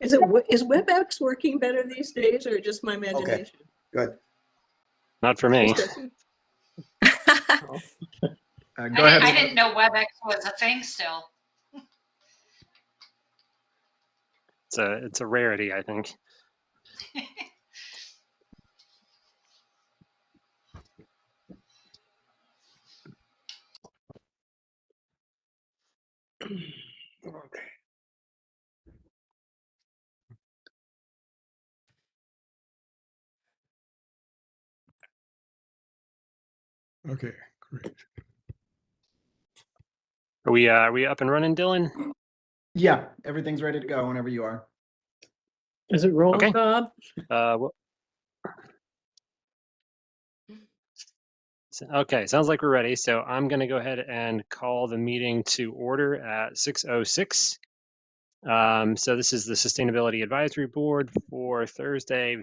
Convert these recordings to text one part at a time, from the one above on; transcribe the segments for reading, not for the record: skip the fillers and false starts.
Is WebEx working better these days, or just my imagination? Okay, good. Not for me. Go ahead. I didn't know WebEx was a thing still. It's a rarity, I think. Okay, great. Are we up and running, Dylan? Yeah, everything's ready to go whenever you are. Is it rolling, Okay. Bob? Okay, sounds like we're ready. So I'm going to go ahead and call the meeting to order at 6:06. So this is the Sustainability Advisory Board for Thursday,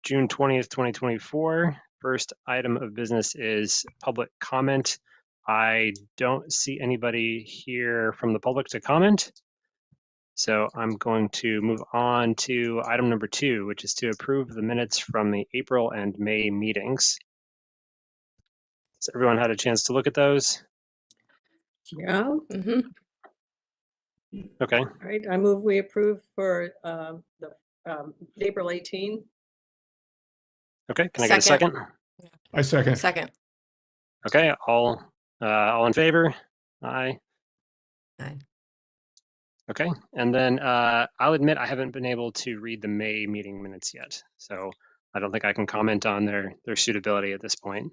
June 20th, 2024. First item of business is public comment. I don't see anybody here from the public to comment. So I'm going to move on to item number 2, which is to approve the minutes from the April and May meetings. Has everyone had a chance to look at those? Yeah. Okay. All right. I move we approve for the April 18. Okay. Can I get a second? I second. Second. Okay. All in favor? Aye. Aye. Okay. And then I'll admit I haven't been able to read the May meeting minutes yet, so I don't think I can comment on their suitability at this point.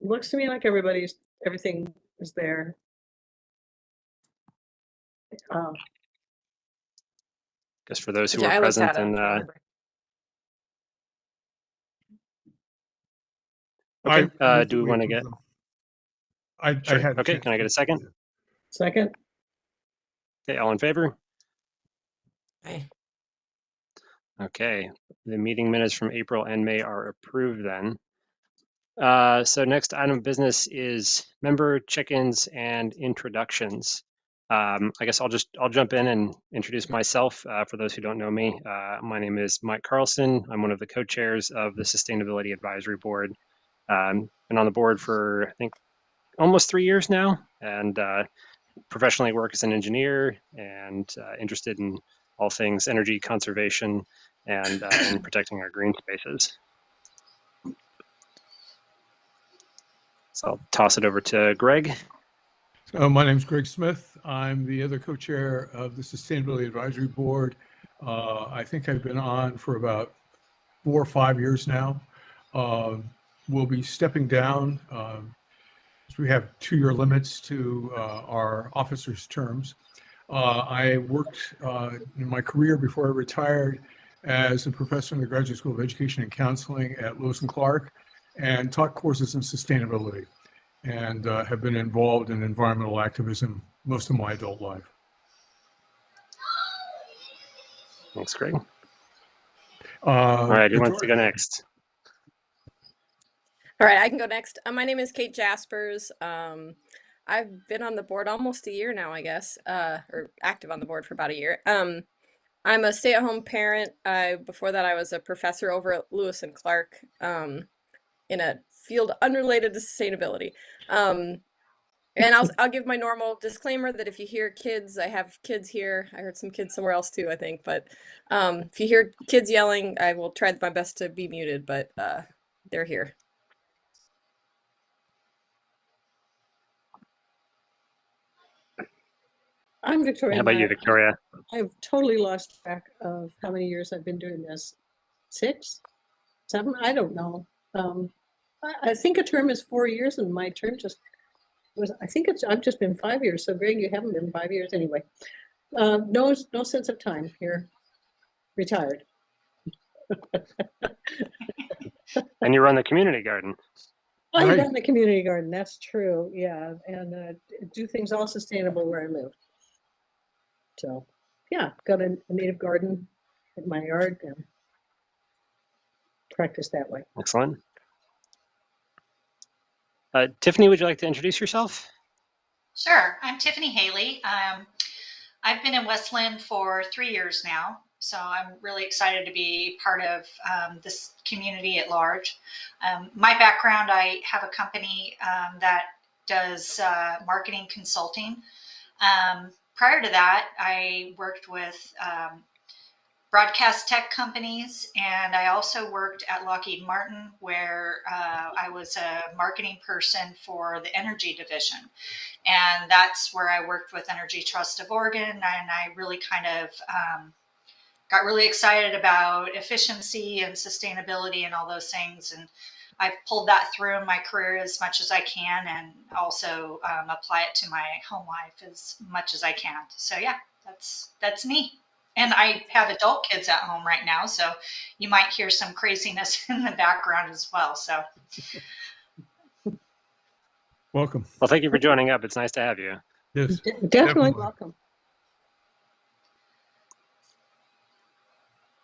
Looks to me like everything is there. Guess for those who Yeah, are I looked present, at it. and okay, do we want to get? Sure. I had. Okay, can I get a second? Second. Okay, all in favor? Aye. Okay, the meeting minutes from April and May are approved then. So next item of business is member check-ins and introductions. I guess I'll jump in and introduce myself for those who don't know me. My name is Mike Carlson. I'm one of the co-chairs of the Sustainability Advisory Board. Been on the board for I think almost 3 years now, and professionally work as an engineer and interested in all things energy conservation and in protecting our green spaces. So I'll toss it over to Greg. My name is Greg Smith. I'm the other co-chair of the Sustainability Advisory Board. I think I've been on for about 4 or 5 years now. We'll be stepping down. We have 2-year limits to our officers' terms. I worked in my career before I retired as a professor in the Graduate School of Education and Counseling at Lewis and Clark, and taught courses in sustainability, and have been involved in environmental activism most of my adult life. Thanks, Greg. All right, who wants to go next? All right, I can go next. My name is Kate Jaspers. I've been on the board almost a year now, I guess, or active on the board for about a year. I'm a stay-at-home parent. Before that, I was a professor over at Lewis and Clark in a field unrelated to sustainability. And I'll give my normal disclaimer that if you hear kids, I have kids here. I heard some kids somewhere else too, I think. But if you hear kids yelling, I will try my best to be muted, but they're here. I'm Victoria. How about you, Victoria? I've totally lost track of how many years I've been doing this. 6, 7? I don't know. I think a term is 4 years, and my term just was. I've just been 5 years. So Greg, you haven't been 5 years anyway. No sense of time here. Retired. And you run the community garden. I run the community garden. That's true. Yeah, and do things all sustainable where I live. So, yeah, got a native garden in my yard and practice that way. Excellent. Tiffany, would you like to introduce yourself? Sure. I'm Tiffany Haley. I've been in West Linn for 3 years now, so I'm really excited to be part of this community at large. My background, I have a company that does marketing consulting. Prior to that, I worked with broadcast tech companies, and I also worked at Lockheed Martin, where I was a marketing person for the energy division. And that's where I worked with Energy Trust of Oregon, and I really kind of got really excited about efficiency and sustainability and all those things. And I've pulled that through in my career as much as I can, and also apply it to my home life as much as I can. So yeah, that's me. And I have adult kids at home right now, so you might hear some craziness in the background as well. So Welcome. Well, thank you for joining up. It's nice to have you. Yes. Definitely welcome.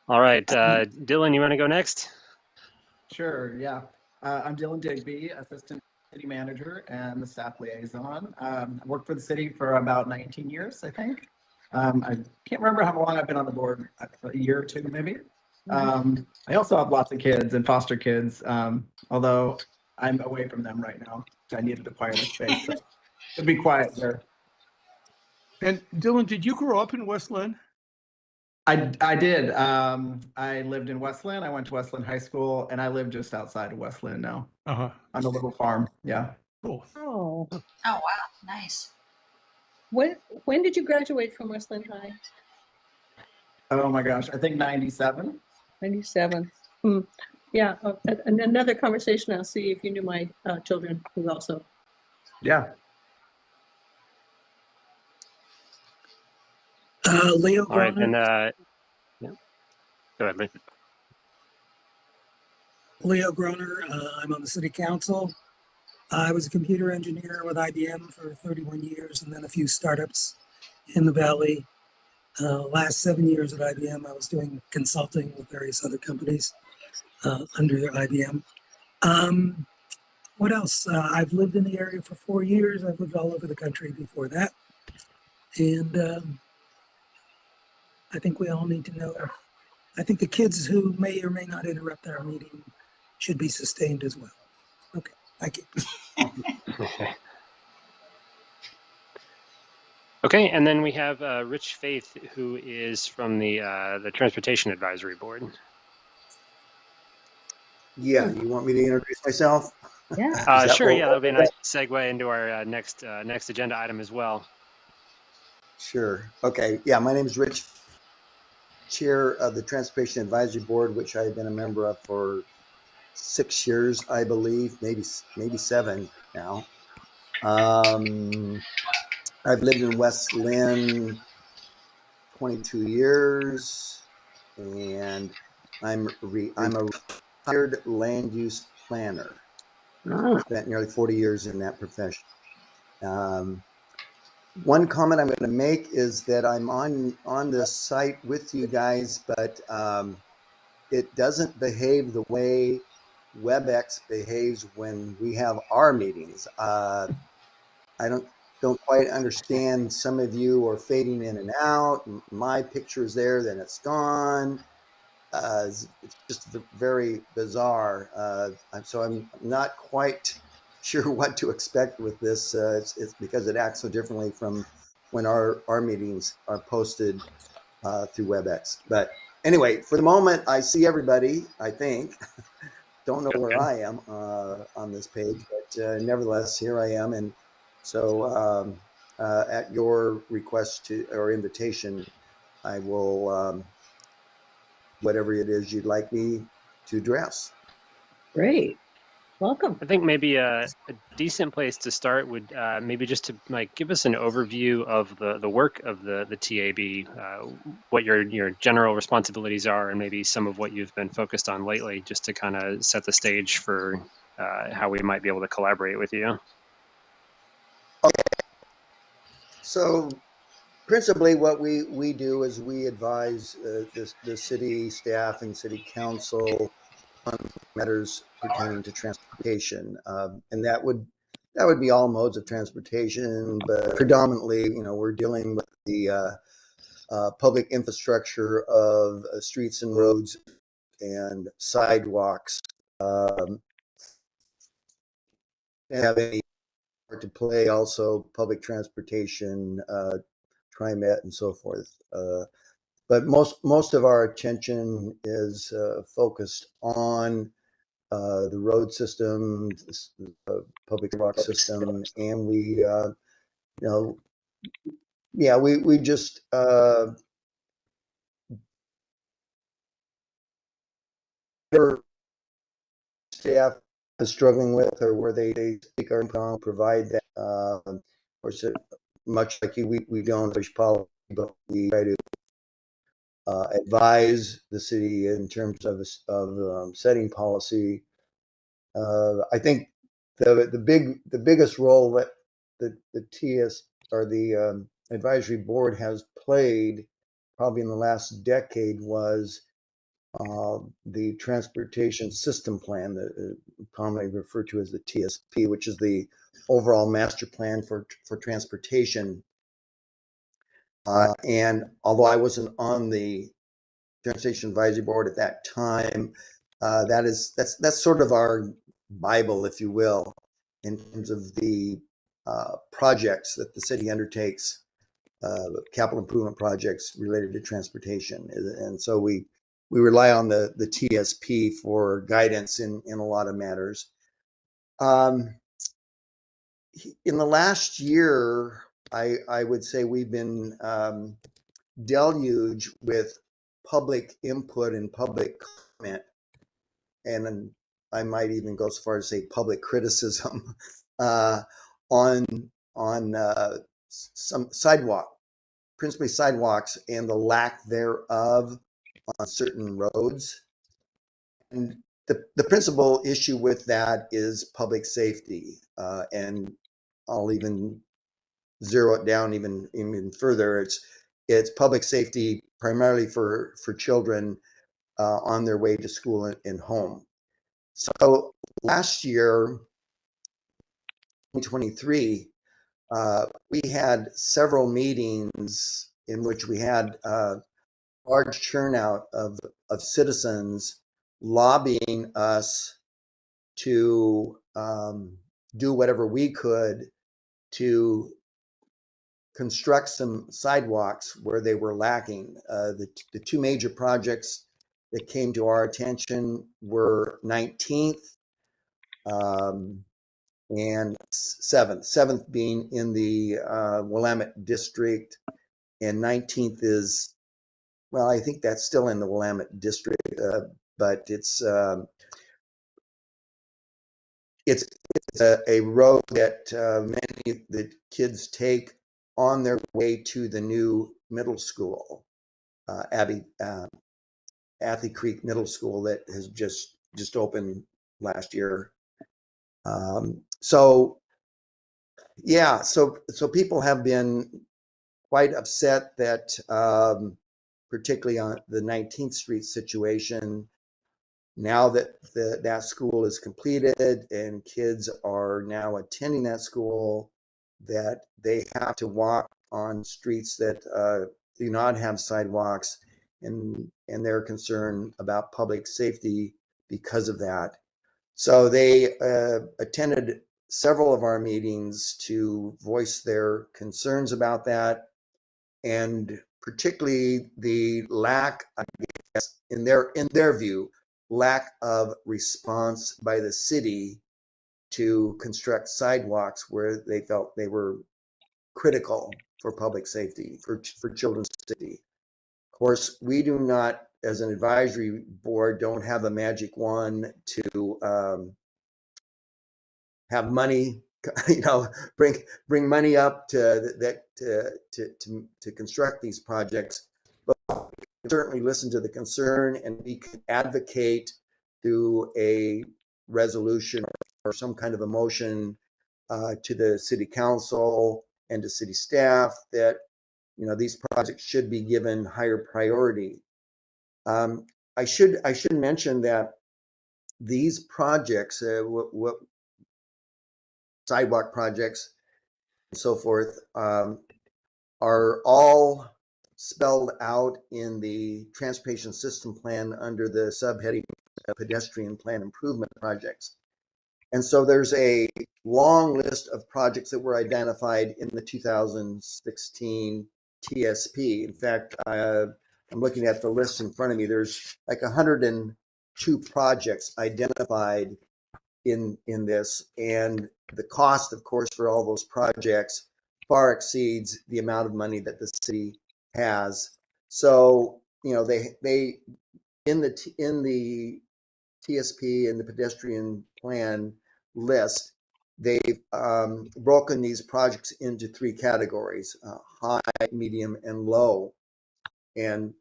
All right, Dylan, you want to go next? Sure, yeah. I'm Dylan Digby, Assistant City Manager and the Staff Liaison. I worked for the city for about 19 years, I think. I can't remember how long I've been on the board, a year or two maybe. I also have lots of kids and foster kids, although I'm away from them right now. I needed to quiet the space, so it'll be quiet there. And Dylan, did you grow up in West Linn? I did. I lived in West Linn. I went to West Linn High School, and I live just outside of West Linn now Uh-huh. on a little farm. Yeah. Cool. Oh, oh wow, nice. when did you graduate from West Linn High? Oh my gosh, I think 97. 97. Yeah, and another conversation. I'll see if you knew my children who also. Yeah. Leo All right, Groner. and yeah. Go ahead, Lee. Leo Groner. I'm on the city council. I was a computer engineer with IBM for 31 years and then a few startups in the Valley. Last 7 years at IBM, I was doing consulting with various other companies under IBM. What else? I've lived in the area for 4 years. I've lived all over the country before that. And I think we all need to know. I think the kids who may or may not interrupt our meeting should be sustained as well. Okay, thank you. Okay, and then we have Rich Faith, who is from the Transportation Advisory Board. Yeah, you want me to introduce myself? Yeah. Sure, yeah, that'll be a nice segue into our next agenda item as well. Sure. Okay. Yeah, my name is Rich, Chair of the Transportation Advisory Board, which I've been a member of for 6 years, I believe, maybe 7 now. I've lived in West Linn 22 years, and I'm a retired land use planner. Spent nearly 40 years in that profession. One comment I'm going to make is that I'm on the site with you guys, but it doesn't behave the way WebEx behaves when we have our meetings. I don't quite understand. Some of you are fading in and out. My picture is there, then it's gone. It's just very bizarre. So I'm not quite sure what to expect with this. It's because it acts so differently from when our meetings are posted through WebEx. But anyway, for the moment, I see everybody, I think. Don't know where I am on this page, but nevertheless, here I am. And so at your request or invitation, I will whatever it is you'd like me to address. Great. Welcome. I think maybe a decent place to start would maybe just to give us an overview of the work of the TAB, what your general responsibilities are, and maybe some of what you've been focused on lately, just to kind of set the stage for how we might be able to collaborate with you. Okay. So principally what we do is we advise the city staff and city council on matters pertaining to transportation, and that would that would be all modes of transportation, but predominantly, we're dealing with the public infrastructure of streets and roads and sidewalks. And have any part to play also public transportation, TriMet and so forth. But most of our attention is focused on the road system, the public sidewalk system, and we, we just whatever staff is struggling with, or where they speak our input, provide that. Of course, much like you, we don't push policy, but we try to advise the city in terms of setting policy. I think the biggest role that the TS or the advisory board has played probably in the last decade was the transportation system plan, commonly referred to as the TSP, which is the overall master plan for transportation. And although I wasn't on the transportation advisory board at that time, that's sort of our Bible, if you will, in terms of the projects that the city undertakes, capital improvement projects related to transportation. And so we rely on the TSP for guidance in a lot of matters. In the last year, I would say we've been deluged with public input and public comment, and I might even go so far as to say public criticism on some principally sidewalks and the lack thereof on certain roads. And the principal issue with that is public safety, and I'll even zero it down even further. It's public safety primarily for children on their way to school and home. So last year, 2023, we had several meetings in which we had large turnout of citizens lobbying us to do whatever we could to construct some sidewalks where they were lacking. The two major projects that came to our attention were 19th and 7th. 7th being in the Willamette district, and 19th is, well, I think that's still in the Willamette district, but it's a road that many of the kids take on their way to the new middle school, Athey Creek Middle School, that has just opened last year. So people have been quite upset that, particularly on the 19th Street situation, now that that school is completed and kids are now attending that school, that they have to walk on streets that do not have sidewalks, and they're concerned about public safety because of that. So they attended several of our meetings to voice their concerns about that, and particularly the lack, I guess, in their view, lack of response by the city to construct sidewalks where they felt they were critical for public safety, for children's safety. Of course, we do not, as an advisory board, don't have a magic wand to have money, bring money up to construct these projects. But we can certainly listen to the concern, and we can advocate through a resolution or some kind of a motion to the city council and to city staff that these projects should be given higher priority. I should mention that these projects, what sidewalk projects and so forth, are all spelled out in the transportation system plan under the subheading pedestrian plan improvement projects. And so there's a long list of projects that were identified in the 2016 TSP. In fact, I'm looking at the list in front of me. There's like 102 projects identified in this, and the cost, of course, for all those projects far exceeds the amount of money that the city has. So, you know, they in the TSP and the pedestrian plan list, they've broken these projects into three categories: high, medium, and low. And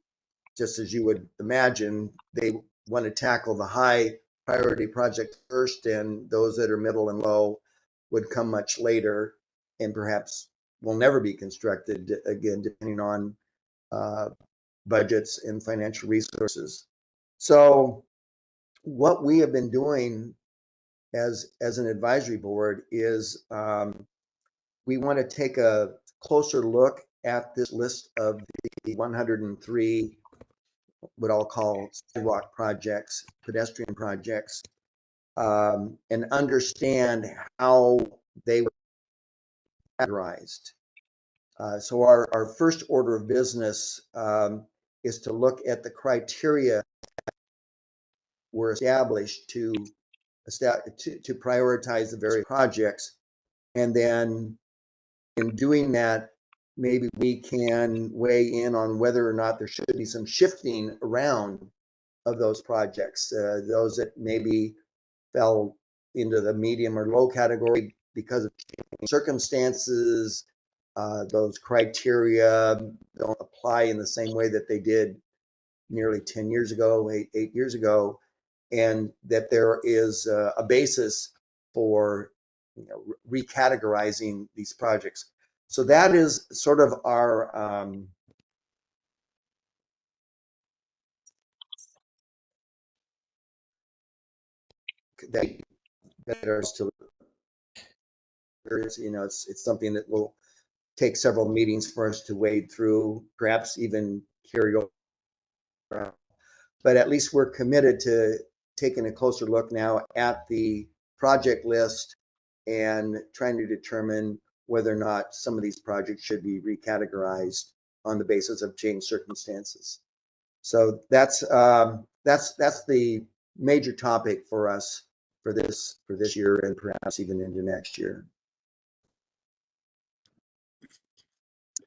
just as you would imagine, they want to tackle the high priority project first, and those that are middle and low would come much later and perhaps will never be constructed, again, depending on budgets and financial resources. So what we have been doing as an advisory board is we want to take a closer look at this list of the 103 what I'll call sidewalk projects, pedestrian projects, and understand how they were categorized. So our first order of business is to look at the criteria were established to prioritize the various projects. And then in doing that, maybe we can weigh in on whether or not there should be some shifting around of those projects, those that maybe fell into the medium or low category because of circumstances. Those criteria don't apply in the same way that they did nearly 10 years ago, 8 years ago, and that there is a basis for recategorizing these projects. So that is sort of our that are still, it's something that will take several meetings for us to wade through, perhaps even carry over. But at least we're committed to taking a closer look now at the project list and trying to determine whether or not some of these projects should be recategorized on the basis of changed circumstances. So that's the major topic for us for this year and perhaps even into next year.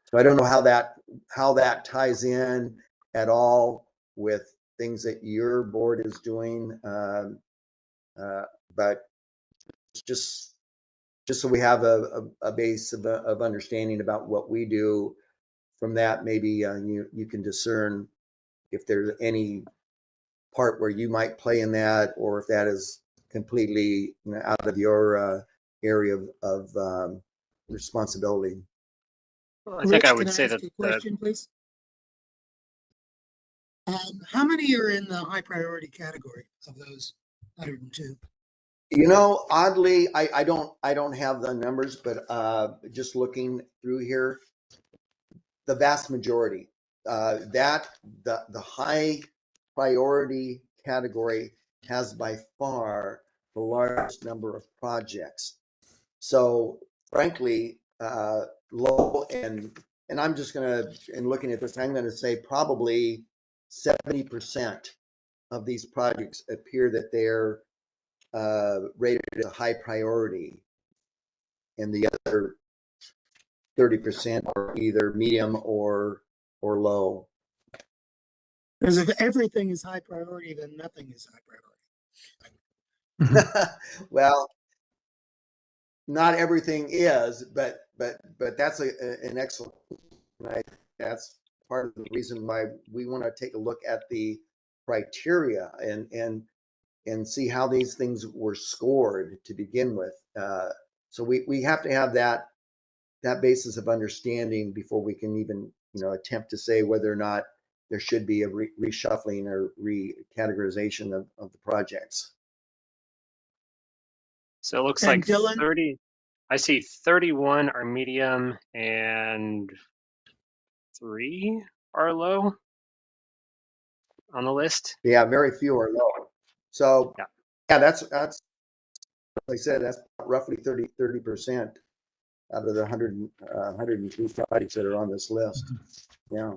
So I don't know how that ties in at all with things that your board is doing, but just so we have a base of understanding about what we do. From that, maybe you can discern if there's any part where you might play in that, or if that is completely out of your area of responsibility. Well, I think I would Can I say ask that a question, please? How many are in the high priority category of those 102? Oddly, I don't have the numbers, but just looking through here, the vast majority, the high priority category has by far the largest number of projects. So frankly, low and I'm just gonna, in looking at this, I'm gonna say probably 70% of these projects appear that they're rated as a high priority, and the other 30% are either medium or low. Because if everything is high priority, then nothing is high priority. Well, not everything is, but that's an excellent. That's part of the reason why we want to take a look at the criteria and see how these things were scored to begin with. So we have to have that basis of understanding before we can even attempt to say whether or not there should be a reshuffling or recategorization of the projects. So it looks And like Dylan? 30. I see 31 are medium and 3 are low on the list. Yeah, very few are low. So Yeah. yeah, that's like I said, that's roughly 30% out of the 102 projects that are on this list. Yeah.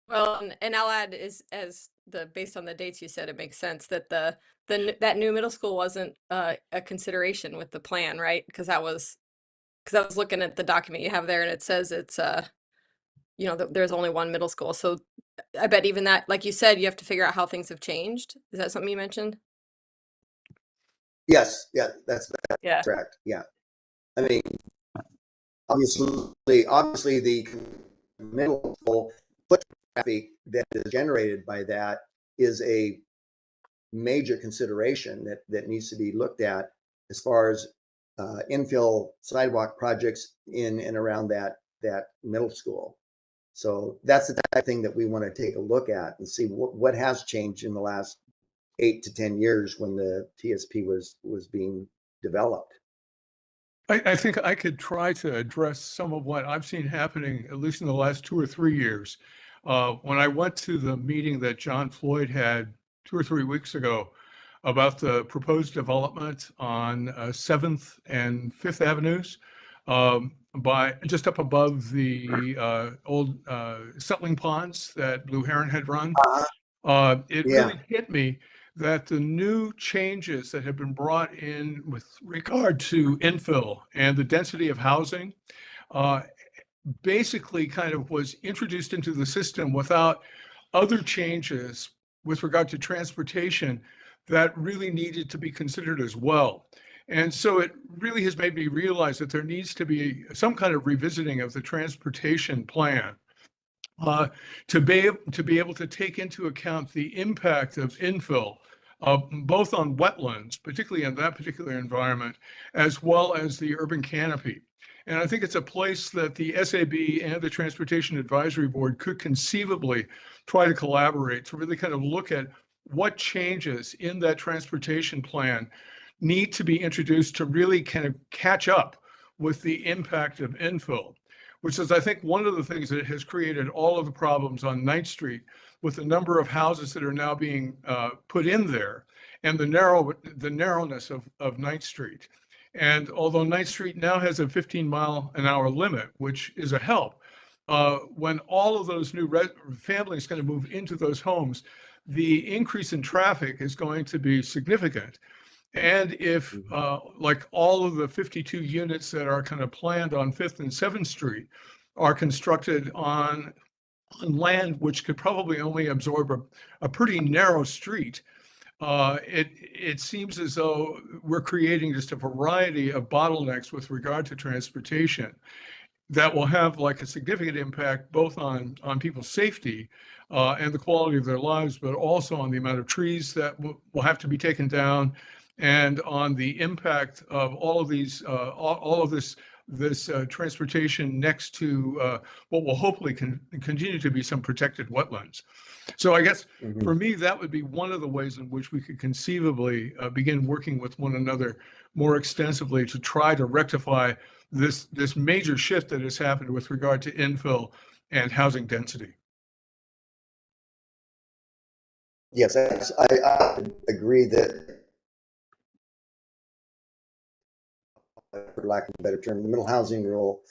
Well, and I'll add is as the based on the dates you said, it makes sense that that new middle school wasn't a consideration with the plan, right? Because I was looking at the document you have there, and it says it's there's only one middle school. So I bet even that, like you said, you have to figure out how things have changed. Is that something you mentioned? Yes. Yeah, that's Yeah. correct. Yeah. I mean, obviously the middle school foot traffic that is generated by that is a major consideration that needs to be looked at as far as infill sidewalk projects in and around that middle school. So that's the type of thing that we want to take a look at and see what has changed in the last 8 to 10 years when the TSP was being developed. I think I could try to address some of what I've seen happening, at least in the last 2 or 3 years. When I went to the meeting that John Floyd had 2 or 3 weeks ago about the proposed development on 7th and 5th Avenues, by just up above the old settling ponds that Blue Heron had run, it Yeah. really hit me that the new changes that have been brought in with regard to infill and the density of housing basically kind of was introduced into the system without other changes with regard to transportation that really needed to be considered as well. And so it really has made me realize that there needs to be some kind of revisiting of the transportation plan to be able to take into account the impact of infill, both on wetlands, particularly in that particular environment, as well as the urban canopy. And I think it's a place that the SAB and the Transportation Advisory Board could conceivably try to collaborate to really kind of look at what changes in that transportation plan need to be introduced to really kind of catch up with the impact of infill, which is, I think, one of the things that has created all of the problems on 9th Street with the number of houses that are now being put in there and the narrowness of 9th Street. And although 9th Street now has a 15-mile-an-hour limit, which is a help, when all of those new families kind of move into those homes, the increase in traffic is going to be significant. And if, like all of the 52 units that are kind of planned on 5th and 7th Street are constructed on land which could probably only absorb a pretty narrow street, it seems as though we're creating just a variety of bottlenecks with regard to transportation that will have like a significant impact both on people's safety and the quality of their lives, but also on the amount of trees that will have to be taken down, and on the impact of all of these, all of this transportation next to what will hopefully continue to be some protected wetlands. So I guess for me, that would be one of the ways in which we could conceivably begin working with one another more extensively to try to rectify this major shift that has happened with regard to infill and housing density. Yes, I agree that, for lack of a better term, the middle housing rule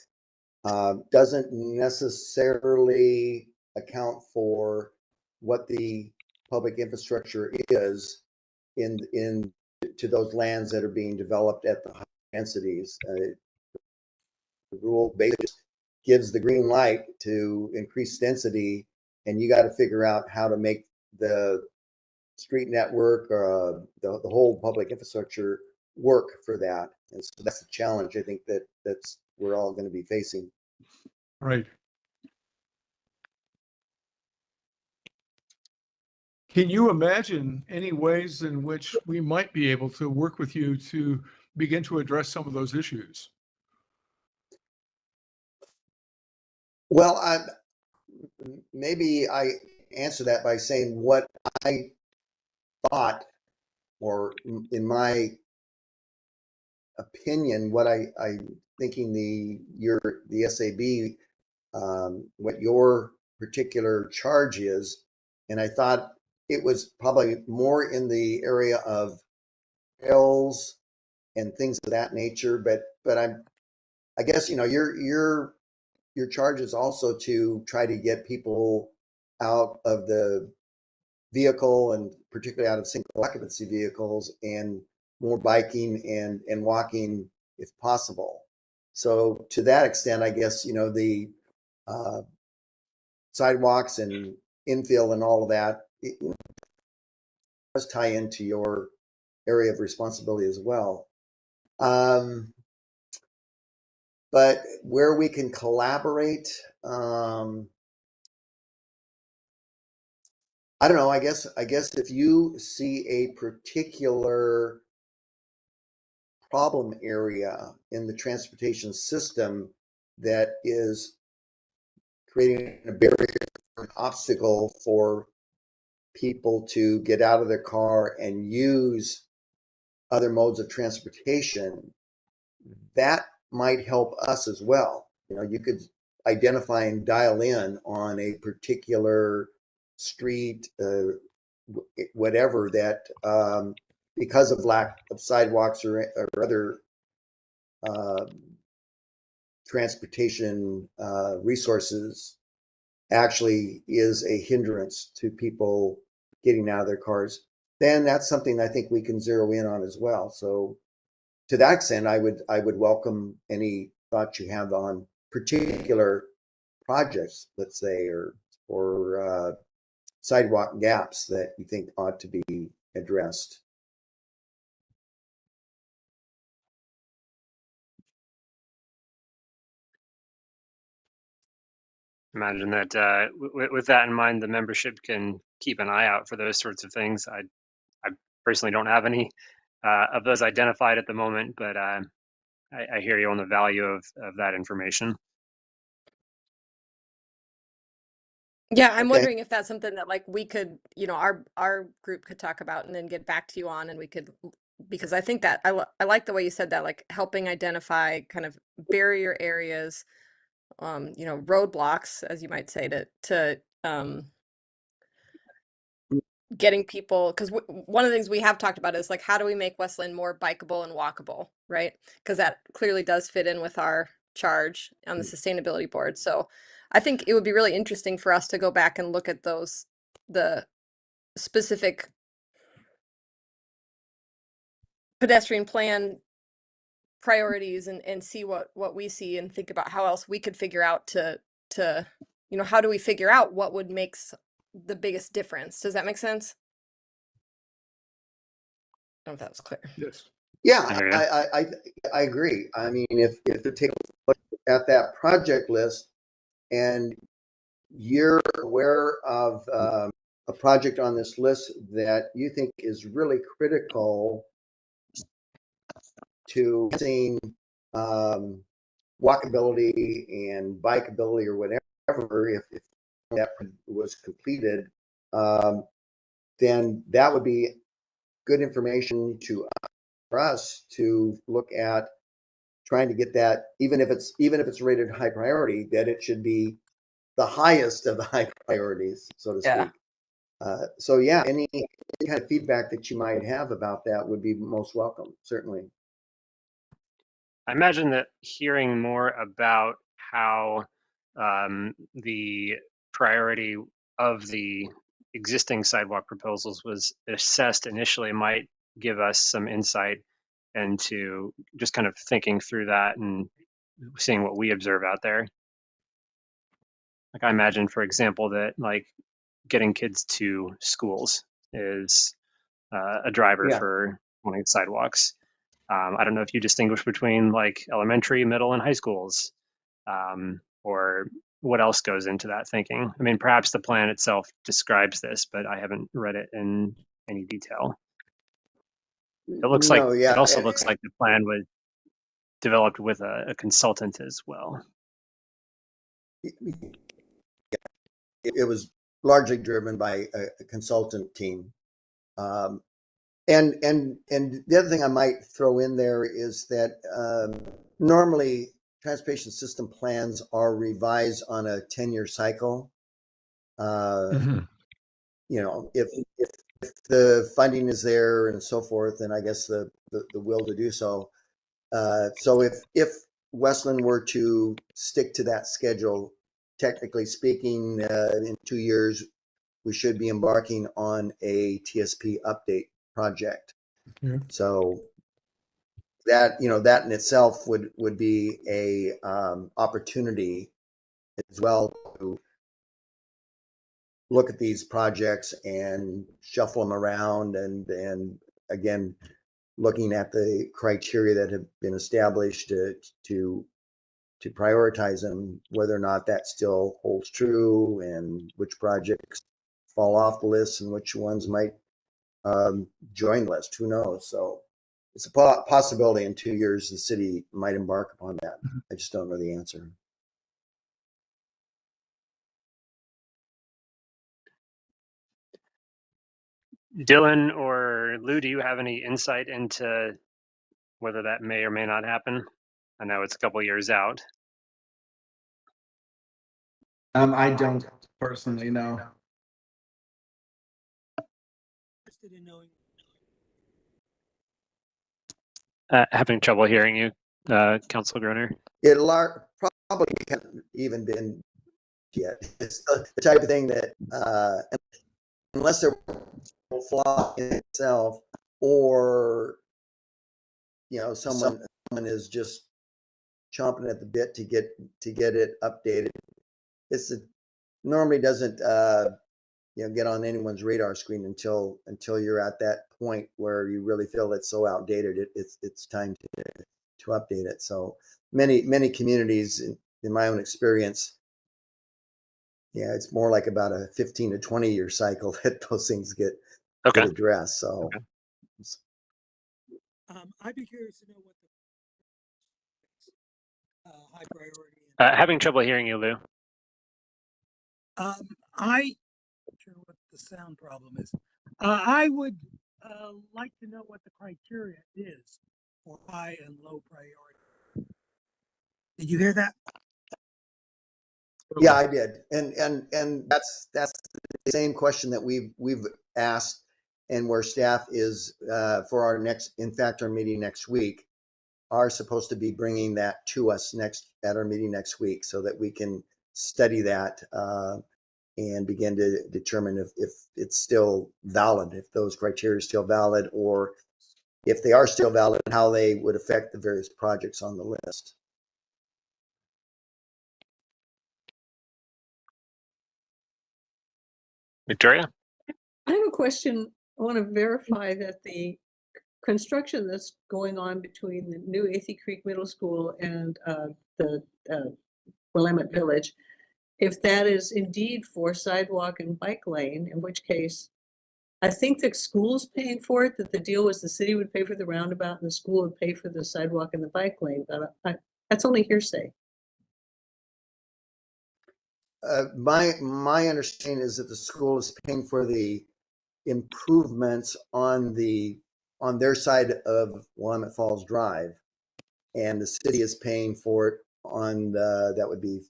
doesn't necessarily account for what the public infrastructure is in to those lands that are being developed at the high densities. The rule basically gives the green light to increase density, and you got to figure out how to make the street network, the whole public infrastructure work for that. And so that's the challenge I think that's we're all going to be facing. Right. Can you imagine any ways in which we might be able to work with you to begin to address some of those issues? Well, maybe I answer that by saying what I thought, or in my opinion, what I thinking the SAB, what your particular charge is, and I thought it was probably more in the area of pills and things of that nature. But I guess your charge is also to try to get people out of the vehicle, and particularly out of single occupancy vehicles, and more biking and walking if possible. So to that extent, I guess the sidewalks and infill and all of that, it does tie into your area of responsibility as well. But where we can collaborate, I don't know. I guess if you see a particular problem area in the transportation system that is creating a barrier, an obstacle for people to get out of their car and use other modes of transportation, that might help us as well. You could identify and dial in on a particular street, whatever, that because of lack of sidewalks or other transportation resources, actually is a hindrance to people getting out of their cars, then that's something I think we can zero in on as well. So to that extent, I would welcome any thoughts you have on particular projects, let's say, or sidewalk gaps that you think ought to be addressed. Imagine that with that in mind, the membership can keep an eye out for those sorts of things. I personally don't have any of those identified at the moment, but I hear you on the value of that information. Yeah, I'm Okay. wondering if that's something that like we could, our group could talk about and then get back to you on, and we could, because I think that I like the way you said that, like helping identify kind of barrier areas, roadblocks, as you might say, to getting people, because one of the things we have talked about is like how do we make West Linn more bikeable and walkable, right? Because that clearly does fit in with our charge on the sustainability board. So I think it would be really interesting for us to go back and look at the specific pedestrian plan priorities and see what we see and think about how else we could figure out to how do we figure out what would make the biggest difference? Does that make sense? I don't know if that was clear. Yes. Yeah, I hear you. I agree. I mean, if you take a look at that project list and you're aware of a project on this list that you think is really critical to seeing walkability and bikeability or whatever, if that was completed, then that would be good information for us to look at, trying to get that, even if it's rated high priority, that it should be the highest of the high priorities, so to Yeah. speak. So yeah, any kind of feedback that you might have about that would be most welcome, certainly. I imagine that hearing more about how the priority of the existing sidewalk proposals was assessed initially might give us some insight into just kind of thinking through that and seeing what we observe out there. Like I imagine, for example, that like getting kids to schools is a driver Yeah. for wanting sidewalks. I don't know if you distinguish between like elementary, middle, and high schools, or what else goes into that thinking. I mean, perhaps the plan itself describes this, but I haven't read it in any detail. It looks like No, yeah. it also looks like the plan was developed with a consultant as well. It was largely driven by a consultant team. And the other thing I might throw in there is that normally transportation system plans are revised on a 10-year cycle. Mhm. You know, if the funding is there and so forth, then I guess the will to do so. So if Westland were to stick to that schedule, technically speaking, in 2 years, we should be embarking on a TSP update project. Yeah. So that, you know, that in itself would be a opportunity as well to look at these projects and shuffle them around, and again, looking at the criteria that have been established to prioritize them, whether or not that still holds true, and which projects fall off the list and which ones might join the list. Who knows? So it's a possibility in 2 years the city might embark upon that. I just don't know the answer. Dylan or Lou, do you have any insight into whether that may or may not happen? I know it's a couple years out. I don't personally know. Interested in knowing. Having trouble hearing you, Council Groner. It probably hasn't even been yet. It's the type of thing that unless there were a flaw in itself, or you know, someone is just chomping at the bit to get it updated. It normally doesn't you know, get on anyone's radar screen until you're at that point where you really feel it's so outdated it's time to update it. So many communities, in my own experience, yeah, it's more like about a 15 to 20 year cycle that those things get addressed. So Okay. I'd be curious to know what the high priority. Having trouble hearing you, Lou. I not sure what the sound problem is. I would like to know what the criteria is for high and low priority. Did you hear that? yeah, I did, and that's the same question that we've asked, and where staff is for our meeting next week, are supposed to be bringing that to us at our meeting next week, so that we can study that and begin to determine if it's still valid, if those criteria are still valid, or if they are still valid, how they would affect the various projects on the list. Victoria? I have a question. I want to verify that the construction that's going on between the new Athey Creek Middle School and the Willamette Village, if that is indeed for sidewalk and bike lane, in which case I think the school's paying for it, that the deal was the city would pay for the roundabout and the school would pay for the sidewalk and the bike lane, but that's only hearsay. My understanding is that the school is paying for the improvements on their side of Willamette Falls Drive, and the city is paying for it on that would be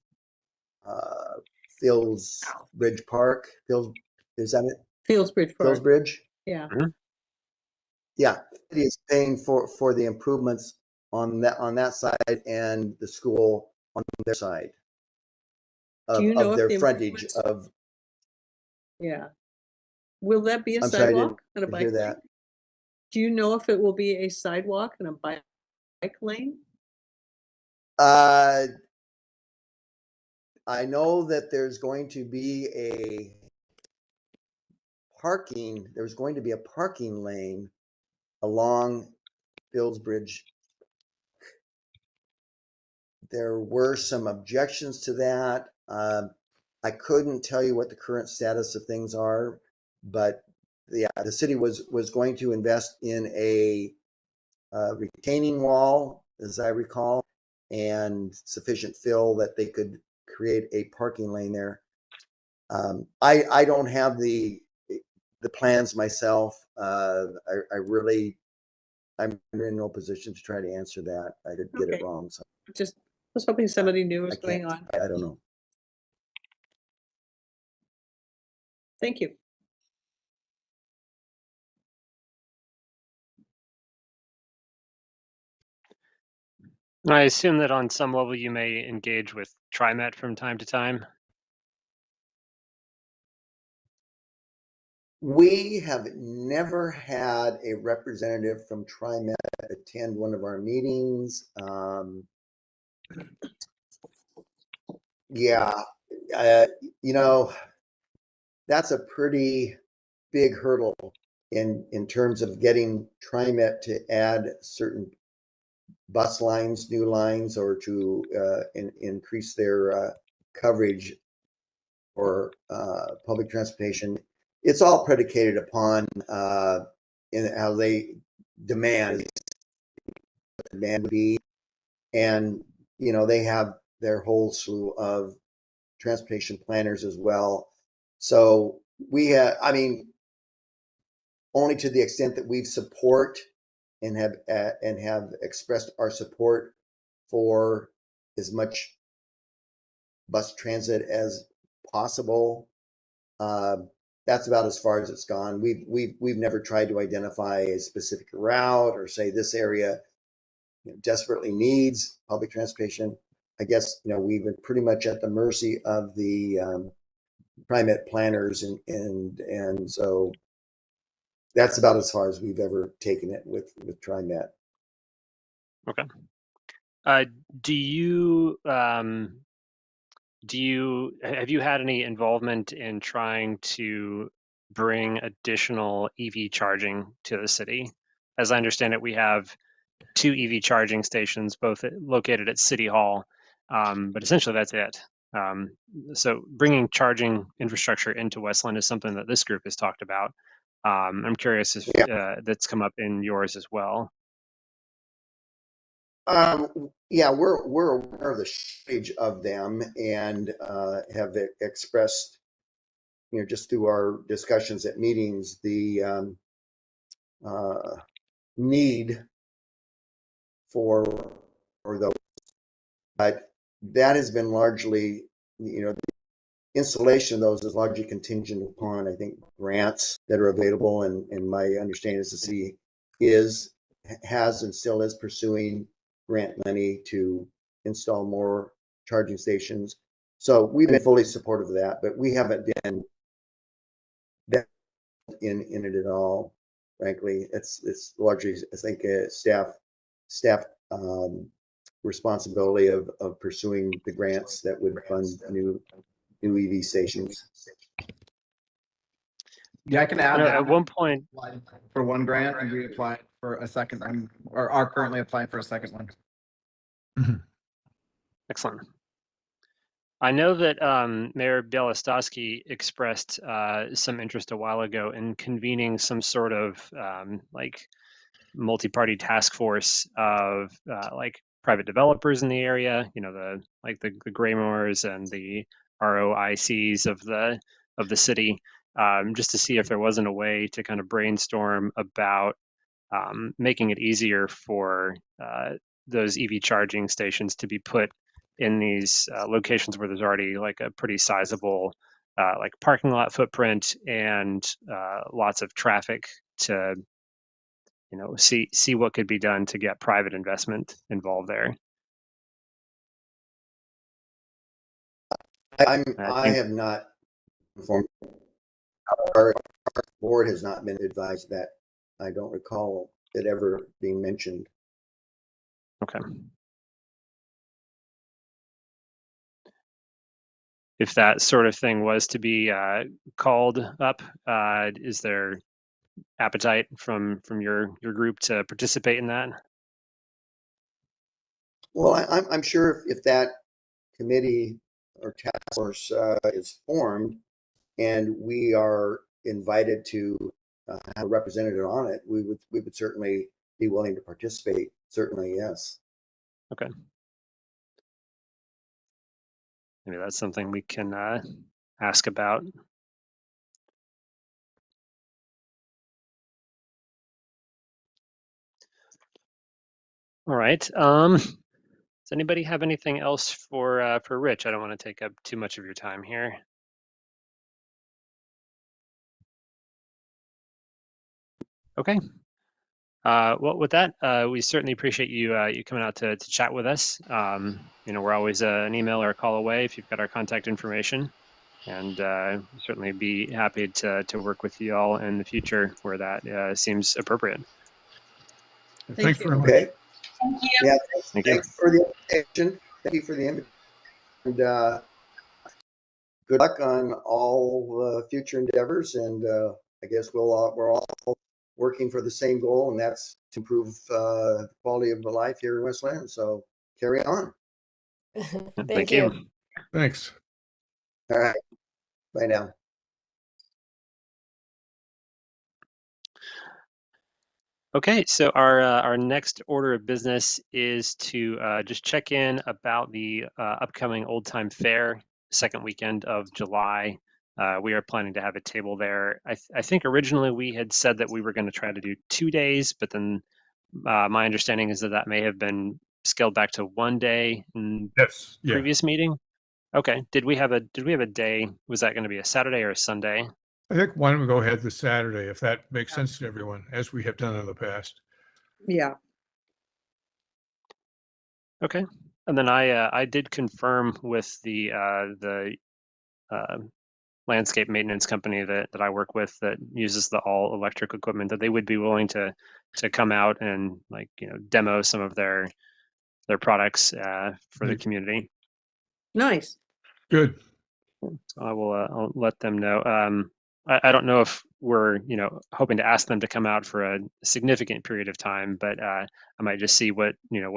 Fields Bridge Park. Is that it? Fields Bridge Park. Fields Bridge. Yeah. Mm-hmm. Yeah, the city is paying for the improvements on that side, and the school on their side of their frontage of. Yeah. Will that be a I'm sorry, I sidewalk and a didn't bike hear lane? that. Do you know if it will be a sidewalk and a bike lane? I know that there's going to be a parking lane along Fields Bridge. There were some objections to that. I couldn't tell you what the current status of things are, but yeah, the city was going to invest in a retaining wall, as I recall, and sufficient fill that they could create a parking lane there. I don't have the plans myself. I really I'm in no position to try to answer that. I could get Okay. it wrong, so Just was hoping somebody knew what I was going can't. on. I don't know. Thank you. I assume that on some level you may engage with TriMet from time to time. We have never had a representative from TriMet attend one of our meetings. Yeah, you know, that's a pretty big hurdle in terms of getting TriMet to add certain bus lines, new lines, or to increase their coverage for public transportation. It's all predicated upon in how they demand would be, and they have their whole slew of transportation planners as well. So we have, I mean, only to the extent that we support and have expressed our support for as much bus transit as possible. That's about as far as it's gone. We've never tried to identify a specific route or say this area desperately needs public transportation. I guess we've been pretty much at the mercy of the TriMet planners, and so that's about as far as we've ever taken it with TriMet. Okay. Do you have you had any involvement in trying to bring additional EV charging to the city? As I understand it, we have 2 EV charging stations, both located at City Hall, but essentially that's it. So bringing charging infrastructure into Westland is something that this group has talked about. I'm curious if that's come up in yours as well. Yeah, we're aware of the shortage of them and have expressed, just through our discussions at meetings, the need for those. But that has been largely, the installation of those is largely contingent upon, I think, grants that are available. And my understanding is the city has and still is pursuing grant money to install more charging stations. So we've been fully supportive of that, but we haven't been that in it at all. Frankly, it's largely, I think, a staff responsibility of pursuing the grants that would fund new EV stations. Yeah, I can add that. At one point, For one grant, and we applied for a second, or are currently applying for a second one. Mm-hmm. Excellent. I know that Mayor Bielostowski expressed some interest a while ago in convening some sort of like multi-party task force of like private developers in the area, the Graymores and the ROICs of the city, just to see if there wasn't a way to kind of brainstorm about making it easier for those EV charging stations to be put in these locations where there's already like a pretty sizable like parking lot footprint and lots of traffic to see what could be done to get private investment involved there. I have not informed. Our board has not been advised that. I don't recall it ever being mentioned. Okay. If that sort of thing was to be called up, is there appetite from your group to participate in that? Well, I'm sure if that committee or task force is formed and we are invited to have a representative on it, we would certainly be willing to participate. Certainly, yes. Okay. Maybe that's something we can ask about. All right. Does anybody have anything else for Rich? I don't want to take up too much of your time here. Okay. Well, with that, we certainly appreciate you you coming out to chat with us. We're always an email or a call away if you've got our contact information, and certainly be happy to work with you all in the future where that seems appropriate. Thanks you. very much. Okay. Thank you. Yeah. Thank you. Thanks for the invitation. Thank you for the invitation. And good luck on all future endeavors. And I guess we're all working for the same goal, and that's to improve the quality of life here in West Linn. So carry on. Thank you. Thanks. All right. Bye now. Okay, so our next order of business is to just check in about the upcoming Old Time Fair, second weekend of July. We are planning to have a table there. I think originally we had said that we were going to try to do 2 days, but then my understanding is that that may have been scaled back to 1 day in Yes. Yeah. previous meeting. Okay, did we have a day? Was that going to be a Saturday or a Sunday? I think why don't we go ahead this Saturday, if that makes sense to everyone, as we have done in the past. Yeah. Okay, and then I did confirm with the uh, landscape maintenance company that I work with that uses the all electric equipment that they would be willing to come out and demo some of their products for the Nice. community. Nice. Good. So I'll let them know. I don't know if we're hoping to ask them to come out for a significant period of time, but I might just see what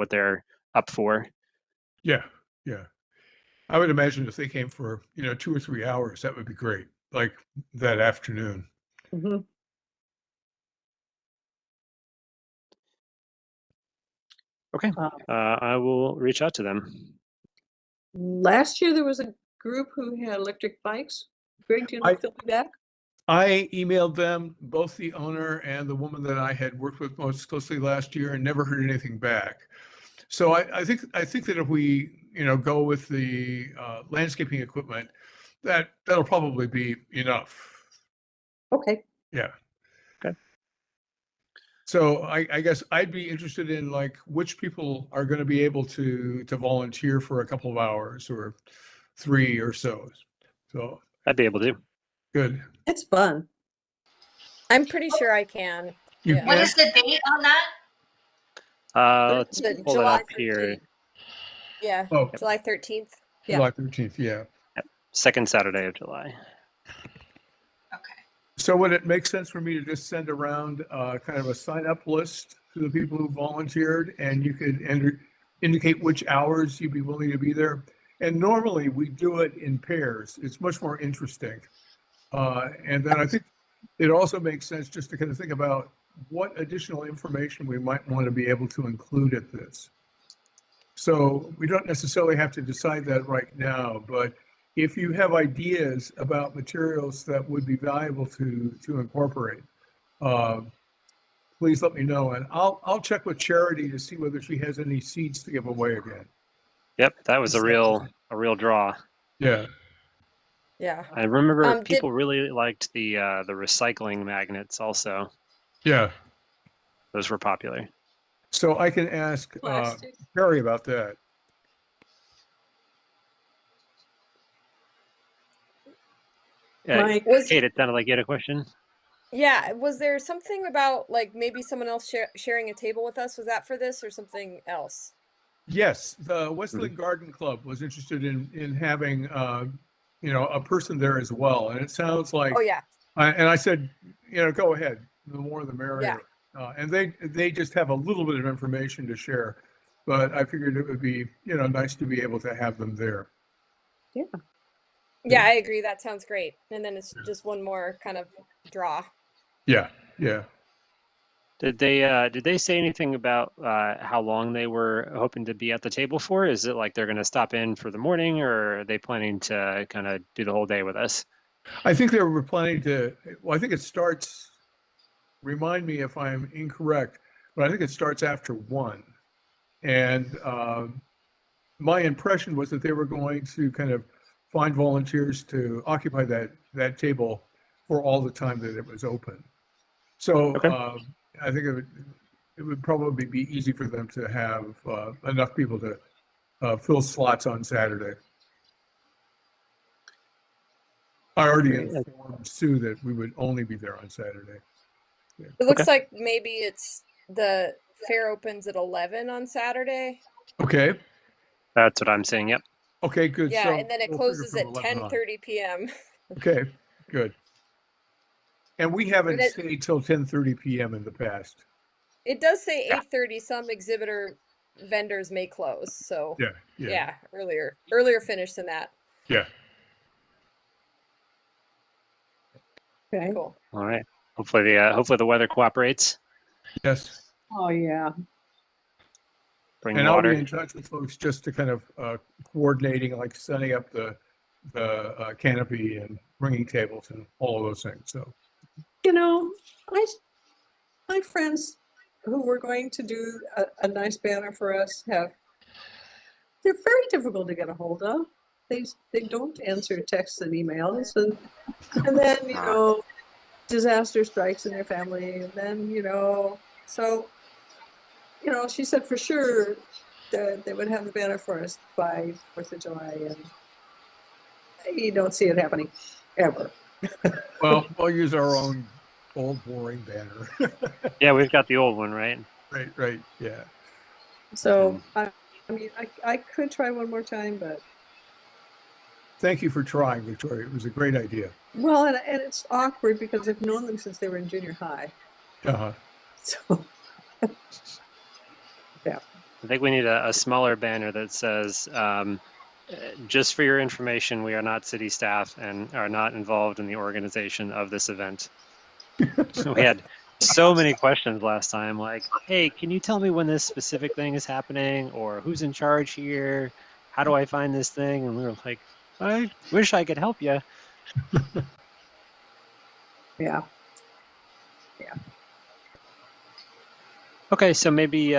they're up for. Yeah. Yeah. I would imagine if they came for 2 or 3 hours, that would be great. Like that afternoon. Hmm. Okay, I will reach out to them. Last year there was a group who had electric bikes. Greg, do you know if they'll be back? I emailed them, both the owner and the woman that I had worked with most closely last year, and never heard anything back. So I think that if we go with the landscaping equipment, that'll probably be enough. Okay. Yeah. Okay. So I guess I'd be interested in like which people are going to be able to volunteer for a couple of hours or 3 or so. So I'd be able to. good. It's fun. I'm pretty sure I can. You Yeah. What can? is the date on that? Let's The pull it July up here. 13th. Yeah, Oh, July 13th. Yeah. July 13th. Yeah. Second Saturday of July. Okay. So would it make sense for me to just send around kind of a sign-up list to the people who volunteered, and you could indicate which hours you'd be willing to be there? And normally we do it in pairs. It's much more interesting. And then I think it also makes sense just to kind of think about what additional information we might want to be able to include at this. So we don't necessarily have to decide that right now, but if you have ideas about materials that would be valuable to incorporate, uh, please let me know, and I'll check with Charity to see whether she has any seeds to give away again. Yep, that was a real draw. Yeah. Yeah. I remember Did people really liked the recycling magnets also. Yeah. Those were popular. So I can ask Plastic. Perry about that. Mike. Kate, it sounded like you had a question. Yeah, was there something about like maybe someone else sharing a table with us? Was that for this or something else? Yes, the Westland Garden Club was interested in having a person there as well, and it sounds like. Oh yeah. And I said, go ahead. The more the merrier. Yeah. And they just have a little bit of information to share, but I figured it would be nice to be able to have them there. Yeah. Yeah, I agree. That sounds great. And then it's just one more kind of draw. Yeah, yeah. Did they say anything about how long they were hoping to be at the table for? Is it like they're going to stop in for the morning, or are they planning to kind of do the whole day with us? I think they were planning to. Well, I think it starts. Remind me if I'm incorrect, but I think it starts after 1. And my impression was that they were going to kind of find volunteers to occupy that table for all the time that it was open. So Okay. I think it would probably be easy for them to have enough people to fill slots on Saturday. I already Great. informed Sue that we would only be there on Saturday. It looks Okay. like maybe it's the fair opens at 11 on Saturday. Okay. That's what I'm saying. Yep. Okay, good. Yeah, So and then it we'll figure closes from at 11 on. 10:30 p.m. Okay, good. And we haven't And it- stayed till 10:30 p.m. in the past. It does say Yeah. 8:30. Some exhibitor vendors may close, so Yeah, yeah, yeah, earlier finish than that. yeah. Okay. Cool. All right. Hopefully the weather cooperates. Yes. Oh, yeah. Bring And I'll be water. in touch with folks just to kind of coordinating, like setting up the canopy and bringing tables and all of those things. So You know, my friends who were going to do a nice banner for us they're very difficult to get a hold of. They don't answer texts and emails, and then disaster strikes in their family, and then so she said for sure that they would have the banner for us by 4th of July, and you don't see it happening ever. well, we'll use our own old boring banner. Yeah, we've got the old one, right? Right, yeah. So I mean, I could try one more time, but Thank you for trying, Victoria. It was a great idea. well, and it's awkward because I've known them since they were in junior high. Uh-huh. So yeah. I think we need a smaller banner that says, just for your information, we are not city staff and are not involved in the organization of this event. We had so many questions last time, like, hey, can you tell me when this specific thing is happening, or who's in charge here? How do I find this thing? And we were like, I wish I could help you. Yeah. Okay, so maybe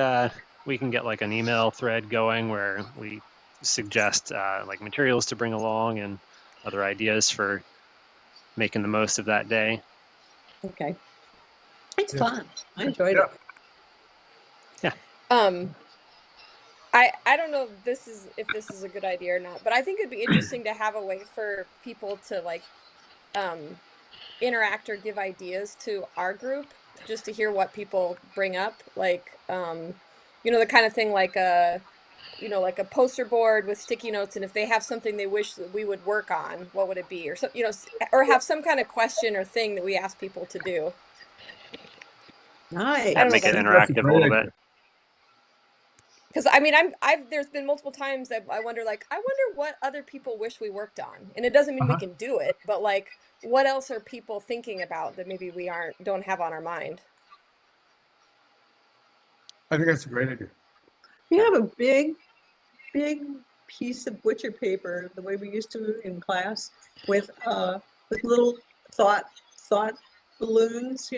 we can get like an email thread going where we suggest like materials to bring along and other ideas for making the most of that day. Okay. It's Yeah. fun. I enjoyed Yeah. it. I don't know if this is a good idea or not, but I think it'd be interesting to have a way for people to like interact or give ideas to our group just to hear what people bring up, like the kind of thing like like a poster board with sticky notes, and if they have something they wish that we would work on, what would it be, or so or have some kind of question or thing that we ask people to do. Nice. I don't know Make if it that's That's a interactive a great little idea. bit. because I mean I've there's been multiple times that I wonder what other people wish we worked on, and it doesn't mean we Uh-huh. can do it, but like what else are people thinking about that maybe we don't have on our mind. I think that's a great idea. We have a big piece of butcher paper, the way we used to in class, with little thought balloons,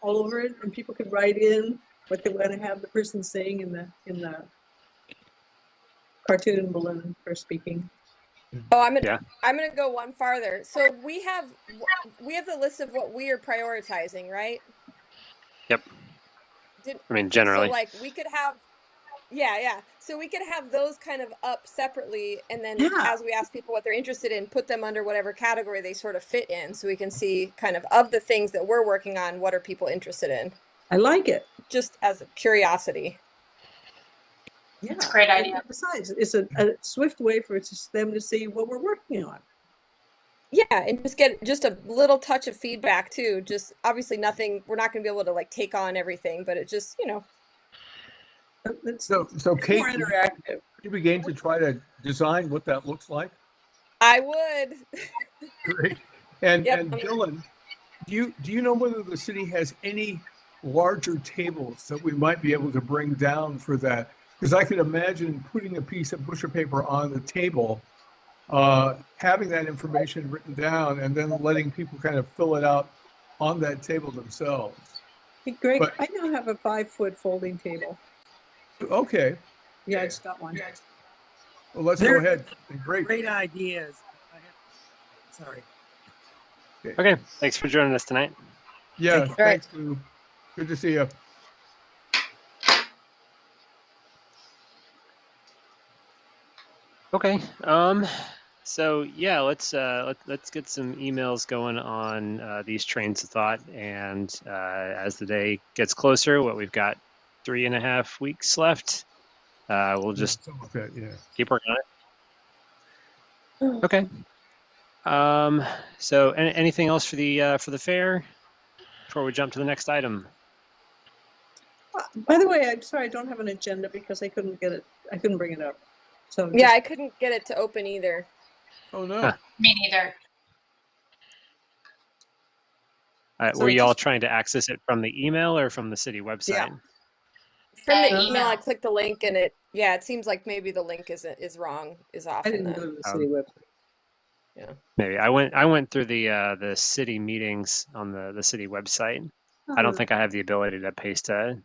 all over it, and people could write in what they want to have the person saying in the cartoon balloon for speaking. Oh, Yeah. I'm gonna go one farther. So we have the list of what we are prioritizing, right? Yep. I mean, So generally. like we could have, yeah. So we could have those kind of up separately, and then Yeah. as we ask people what they're interested in, put them under whatever category they sort of fit in, so we can see kind of the things that we're working on, what are people interested in, I like it. just as a curiosity. Yeah. It's a great idea. And besides, it's a swift way for them to see what we're working on. Yeah, and just get just a little touch of feedback too. Just obviously nothing, we're not going to be able to like take on everything, but it just, It's So it's Kate, more interactive. would you begin to try to design what that looks like? I would. Great. And Yep. Dylan, do you know whether the city has any larger tables that we might be able to bring down for that? Because I could imagine putting a piece of butcher paper on the table, having that information written down, and then letting people kind of fill it out on that table themselves. Hey, Greg, But- I now have a 5-foot folding table. Okay. Yeah, I just got one. Well, let's go Very ahead. Great. great ideas. Sorry. Okay, thanks for joining us tonight. Yeah, Thank you. All right. thanks, Lou. Good to see you. Okay. So yeah, let's get some emails going on these trains of thought, and as the day gets closer, what we've got 3.5 weeks left. We'll just Something like that, yeah. keep working on it. Okay. So anything else for the fair before we jump to the next item? By the way, I'm sorry I don't have an agenda because I couldn't get it. I couldn't bring it up. So Yeah, just, I couldn't get it to open either. Oh, no. Huh. Me neither. So Were you all just- trying to access it from the email or from the city website? From the No. email, I clicked the link and it seems like maybe the link is wrong, is off I in didn't go the to the city website. Maybe I went through the city meetings on the city website. I don't think I have the ability to paste a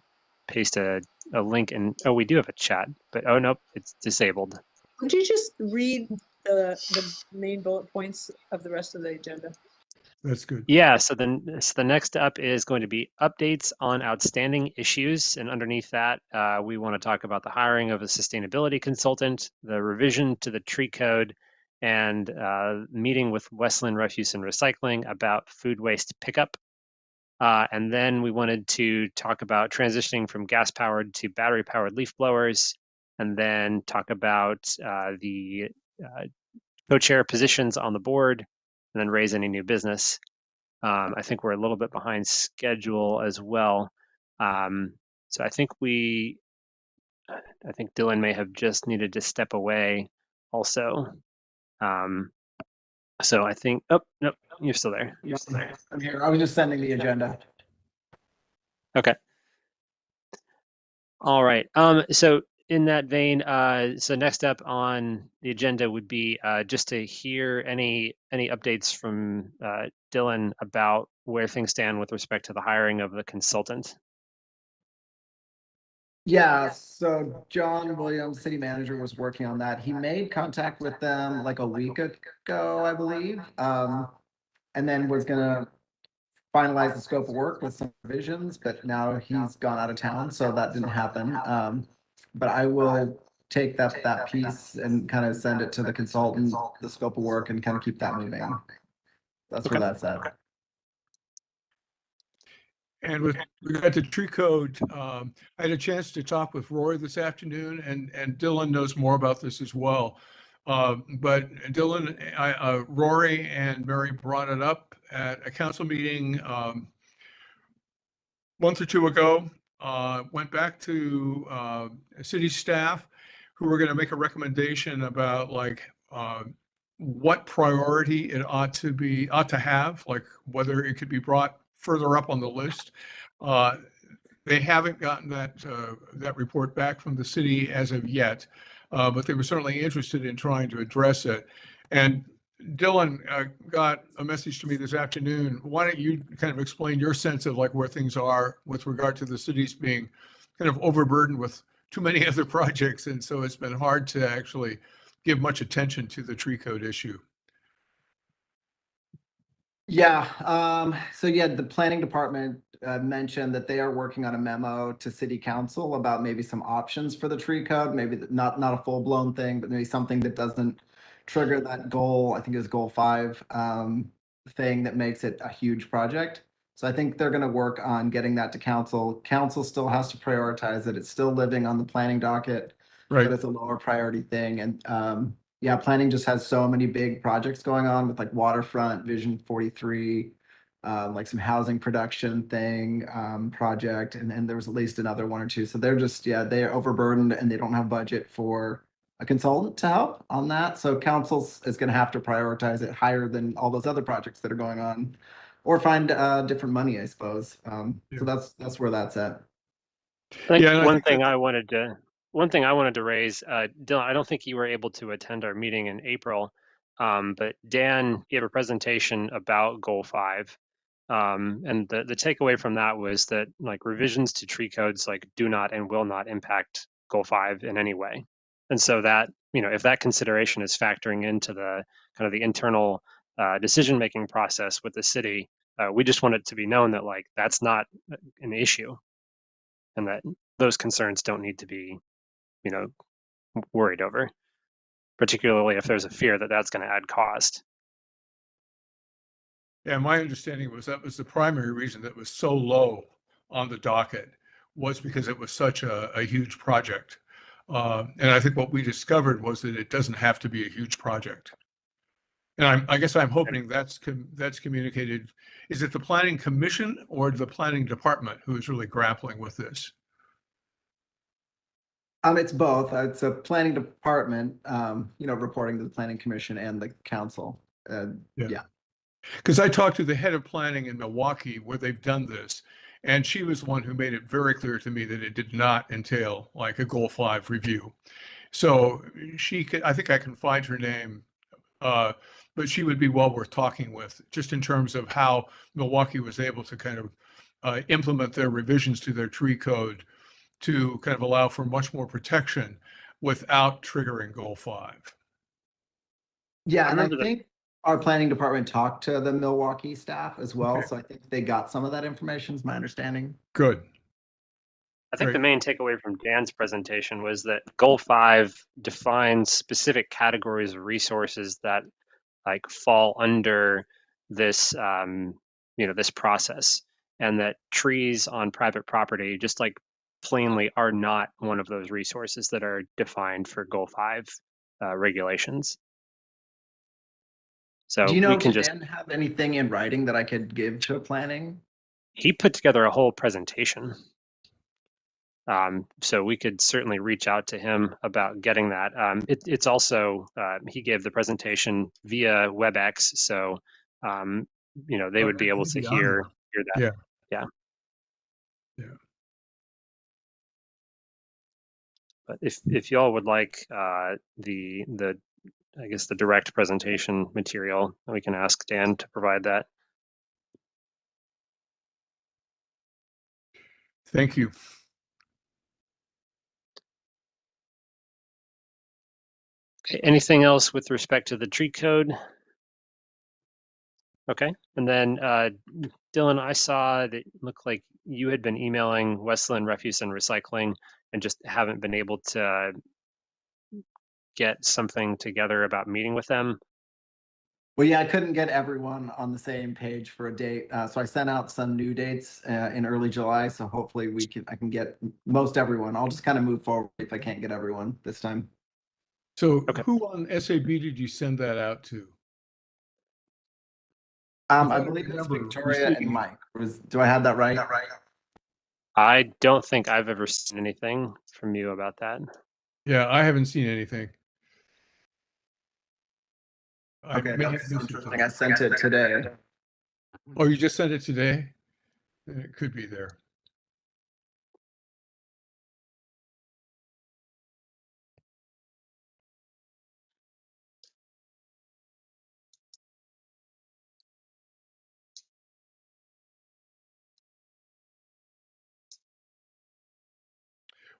link, and oh, we do have a chat, but oh nope, it's disabled. Would you just read the main bullet points of the rest of the agenda? That's good. Yeah, so the next up is going to be updates on outstanding issues, and underneath that, we want to talk about the hiring of a sustainability consultant, the revision to the tree code, and meeting with Westland Refuse and Recycling about food waste pickup. And then we wanted to talk about transitioning from gas-powered to battery-powered leaf blowers, and then talk about the co-chair positions on the board, and then raise any new business. I think we're a little bit behind schedule as well. So I think Dylan may have just needed to step away also. So I think, oh, nope, you're still there. You're still there. I'm here. I was just sending the agenda. Okay. All right. So in that vein, so next up on the agenda would be just to hear any updates from Dylan about where things stand with respect to the hiring of the consultant. Yeah, so John Williams, city manager, was working on that. He made contact with them like a week ago, I believe. And then was gonna finalize the scope of work with some revisions, but now he's gone out of town, so that didn't happen. But I will take that piece and kind of send it to the consultant, the scope of work, and kind of keep that moving. That's where that's at. And with regard to tree code, I had a chance to talk with Rory this afternoon, and Dylan knows more about this as well. But Dylan, Rory and Mary brought it up at a council meeting month or two ago. Went back to city staff who were going to make a recommendation about like what priority it ought to have, like whether it could be brought further up on the list. They haven't gotten that report back from the city as of yet, but they were certainly interested in trying to address it. And Dylan got a message to me this afternoon. Why don't you kind of explain your sense of like where things are with regard to the cities being kind of overburdened with too many other projects, and so it's been hard to actually give much attention to the tree code issue. Yeah, so yeah, the planning department mentioned that they are working on a memo to city council about maybe some options for the tree code, maybe not a full-blown thing, but maybe something that doesn't trigger that goal, I think it was goal 5, thing that makes it a huge project. So I think they're gonna work on getting that to council. Council still has to prioritize it. It's still living on the planning docket, Right. but it's a lower priority thing. And yeah, planning just has so many big projects going on with like waterfront, Vision 43, like some housing production thing, project, and then there was at least another one or two. So they're just, yeah, they're overburdened and they don't have budget for a consultant to help on that. So council is going to have to prioritize it higher than all those other projects that are going on, or find different money, I suppose. Yeah. So that's where that's at. I think Yeah, and I one think thing that- I wanted to raise, Dylan, I don't think you were able to attend our meeting in April, but Dan gave a presentation about Goal 5. And the takeaway from that was that like revisions to tree codes like do not and will not impact goal 5 in any way. And so that, if that consideration is factoring into the kind of the internal decision-making process with the city, we just want it to be known that like that's not an issue, and that those concerns don't need to be, worried over, particularly if there's a fear that that's going to add cost. Yeah, my understanding was that was the primary reason that was so low on the docket, was because it was such a huge project. And I think what we discovered was that it doesn't have to be a huge project. And I guess I'm hoping that's communicated. Is it the Planning Commission or the Planning Department who is really grappling with this? It's both. It's a planning department, reporting to the Planning Commission and the council. Yeah. Because I talked to the head of planning in Milwaukee where they've done this, and she was the one who made it very clear to me that it did not entail like a goal 5 review. So I think I can find her name, but she would be well worth talking with, just in terms of how Milwaukee was able to kind of implement their revisions to their tree code to kind of allow for much more protection without triggering goal 5. Yeah, and I think our planning department talked to the Milwaukee staff as well. Okay. So I think they got some of that information, is my understanding. Good. I think the main takeaway from Dan's presentation was that goal 5 defines specific categories of resources that like fall under this, this process, and that trees on private property just like plainly are not one of those resources that are defined for goal 5 regulations. So do you know, we can did just Dan have anything in writing that I could give to planning? He put together a whole presentation. So we could certainly reach out to him about getting that. It's also, he gave the presentation via WebEx, so they would be able to hear that. Yeah. Yeah. Yeah. But if y'all would like the I guess the direct presentation material, we can ask Dan to provide that. Thank you. Okay, anything else with respect to the tree code? Okay, and then Dylan, I saw that it looked like you had been emailing Westland Refuse and Recycling and just haven't been able to get something together about meeting with them. Well, yeah, I couldn't get everyone on the same page for a date, so I sent out some new dates in early July. So hopefully I can get most everyone. I'll just kind of move forward if I can't get everyone this time. So Okay. who on SAB did you send that out to? I believe it's Victoria and Mike. Do I have that right? I don't think I've ever seen anything from you about that. Yeah, I haven't seen anything. Okay, that's interesting. I sent it today. Oh, you just sent it today? Then it could be there.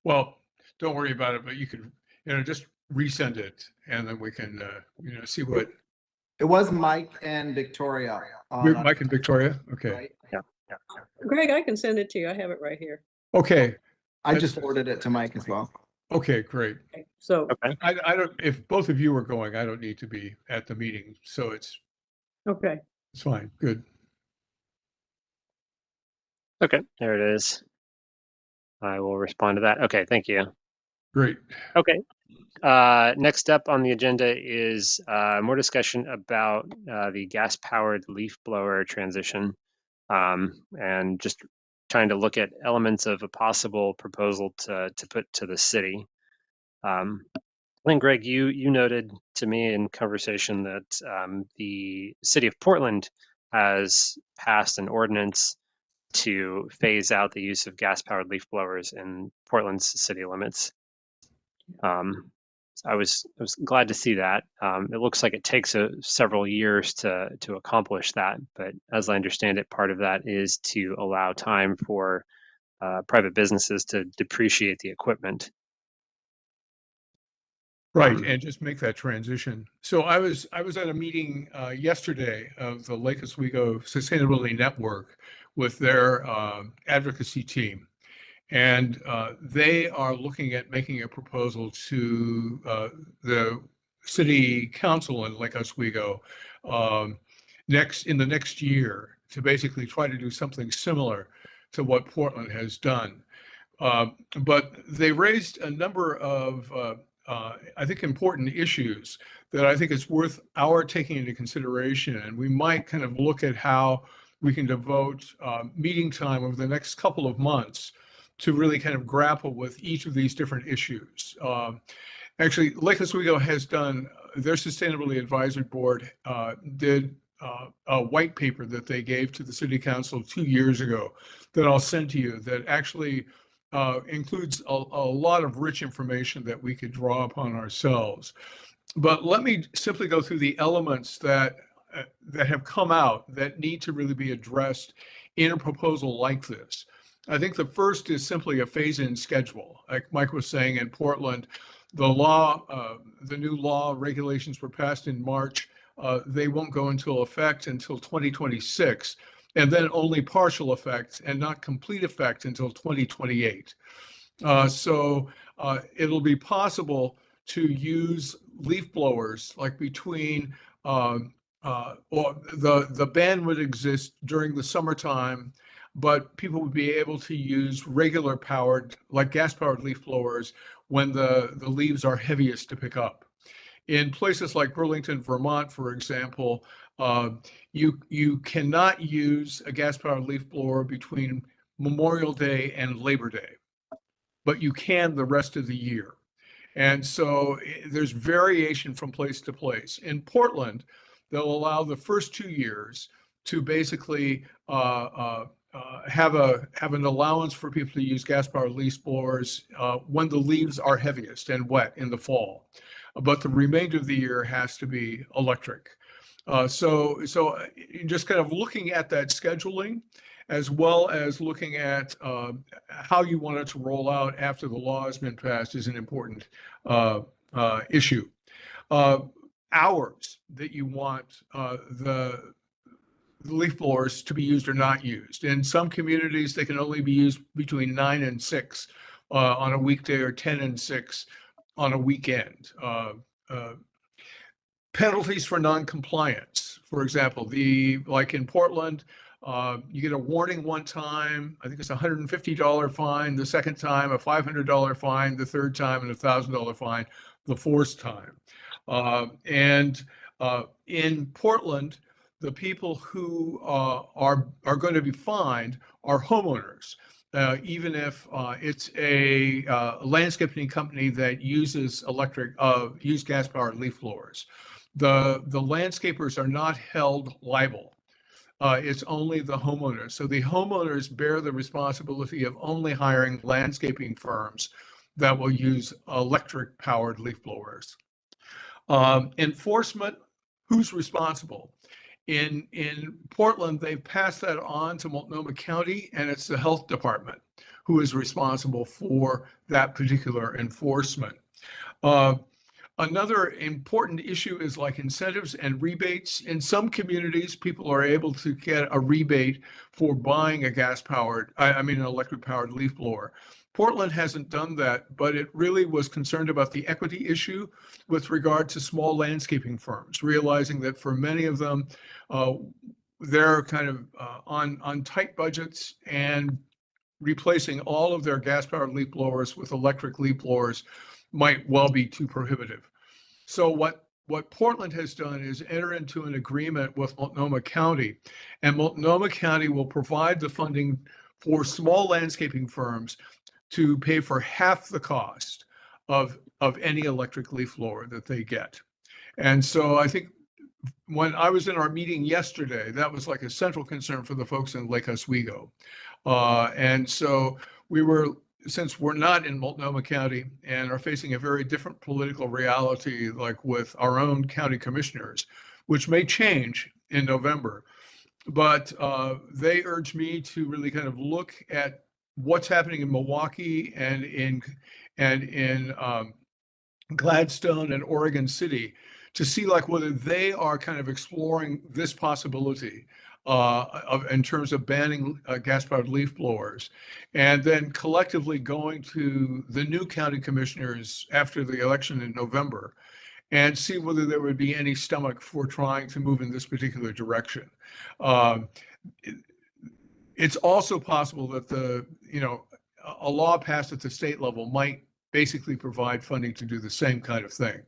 Well, don't worry about it, but you could, just resend it, and then we can, see what. It was Mike and Victoria. Mike and Victoria? Okay. Right? Yeah. Greg, I can send it to you. I have it right here. Okay. I just forwarded it to Mike as well. Okay, great. Okay, so, Okay. I don't, if both of you are going, I don't need to be at the meeting, so it's okay. fine. Good. Okay, there it is. I will respond to that. Okay, thank you. Great. Okay. Next up on the agenda is more discussion about the gas-powered leaf blower transition, and just trying to look at elements of a possible proposal to put to the city. I think, Greg, you noted to me in conversation that the city of Portland has passed an ordinance to phase out the use of gas-powered leaf blowers in Portland's city limits. I was glad to see that. It looks like it takes several years to accomplish that, but as I understand it, part of that is to allow time for private businesses to depreciate the equipment. Right, and just make that transition. So I was at a meeting yesterday of the Lake Oswego Sustainability Network with their advocacy team, and they are looking at making a proposal to the city council in Lake Oswego um, in the next year to basically try to do something similar to what Portland has done. But they raised a number of, I think, important issues that I think it's worth our taking into consideration. And we might kind of look at how we can devote meeting time over the next couple of months to really kind of grapple with each of these different issues. Actually, Lake Oswego has done, their Sustainability Advisory Board did a white paper that they gave to the City Council 2 years ago that I'll send to you that actually includes a lot of rich information that we could draw upon ourselves. But let me simply go through the elements that have come out that need to really be addressed in a proposal like this. I think the first is simply a phase-in schedule. Like Mike was saying, in Portland, the new law regulations were passed in March. They won't go into effect until 2026, and then only partial effect and not complete effect until 2028. So it'll be possible to use leaf blowers like between or the ban would exist during the summertime, but people would be able to use regular powered, like gas powered leaf blowers when the leaves are heaviest to pick up. In places like Burlington, Vermont, for example, you cannot use a gas powered leaf blower between Memorial Day and Labor Day, but you can the rest of the year. And so there's variation from place to place. In Portland, they'll allow the first 2 years to basically have an allowance for people to use gas-powered leaf blowers when the leaves are heaviest and wet in the fall. But the remainder of the year has to be electric. So just kind of looking at that scheduling, as well as looking at how you want it to roll out after the law has been passed, is an important issue. Hours that you want the leaf blowers to be used or not used. In some communities, they can only be used between 9 and 6 on a weekday or 10 and 6 on a weekend. Penalties for non-compliance, for example, like in Portland, you get a warning one time. I think it's a $150 fine. The second time, a $500 fine. The third time, and a $1,000 fine. The fourth time, and in Portland, the people who are going to be fined are homeowners, even if it's a landscaping company that uses gas-powered leaf blowers. The landscapers are not held liable. It's only the homeowners. So the homeowners bear the responsibility of only hiring landscaping firms that will use electric-powered leaf blowers. Enforcement, who's responsible? In Portland, they've passed that on to Multnomah County, and it's the health department who is responsible for that particular enforcement. Another important issue is like incentives and rebates. In some communities, people are able to get a rebate for buying a an electric-powered leaf blower. Portland hasn't done that, but it really was concerned about the equity issue with regard to small landscaping firms, realizing that for many of them, they're kind of on tight budgets, and replacing all of their gas-powered leaf blowers with electric leaf blowers might well be too prohibitive. So what Portland has done is enter into an agreement with Multnomah County, and Multnomah County will provide the funding for small landscaping firms to pay for half the cost of any electric leaf blower that they get. And so I think when I was in our meeting yesterday, that was like a central concern for the folks in Lake Oswego. And so since we're not in Multnomah County and are facing a very different political reality, like with our own county commissioners, which may change in November, but they urged me to really kind of look at what's happening in Milwaukee and in Gladstone and Oregon City to see like whether they are kind of exploring this possibility in terms of banning gas-powered leaf blowers, and then collectively going to the new county commissioners after the election in November and see whether there would be any stomach for trying to move in this particular direction. Um, it's also possible that a law passed at the state level might basically provide funding to do the same kind of thing.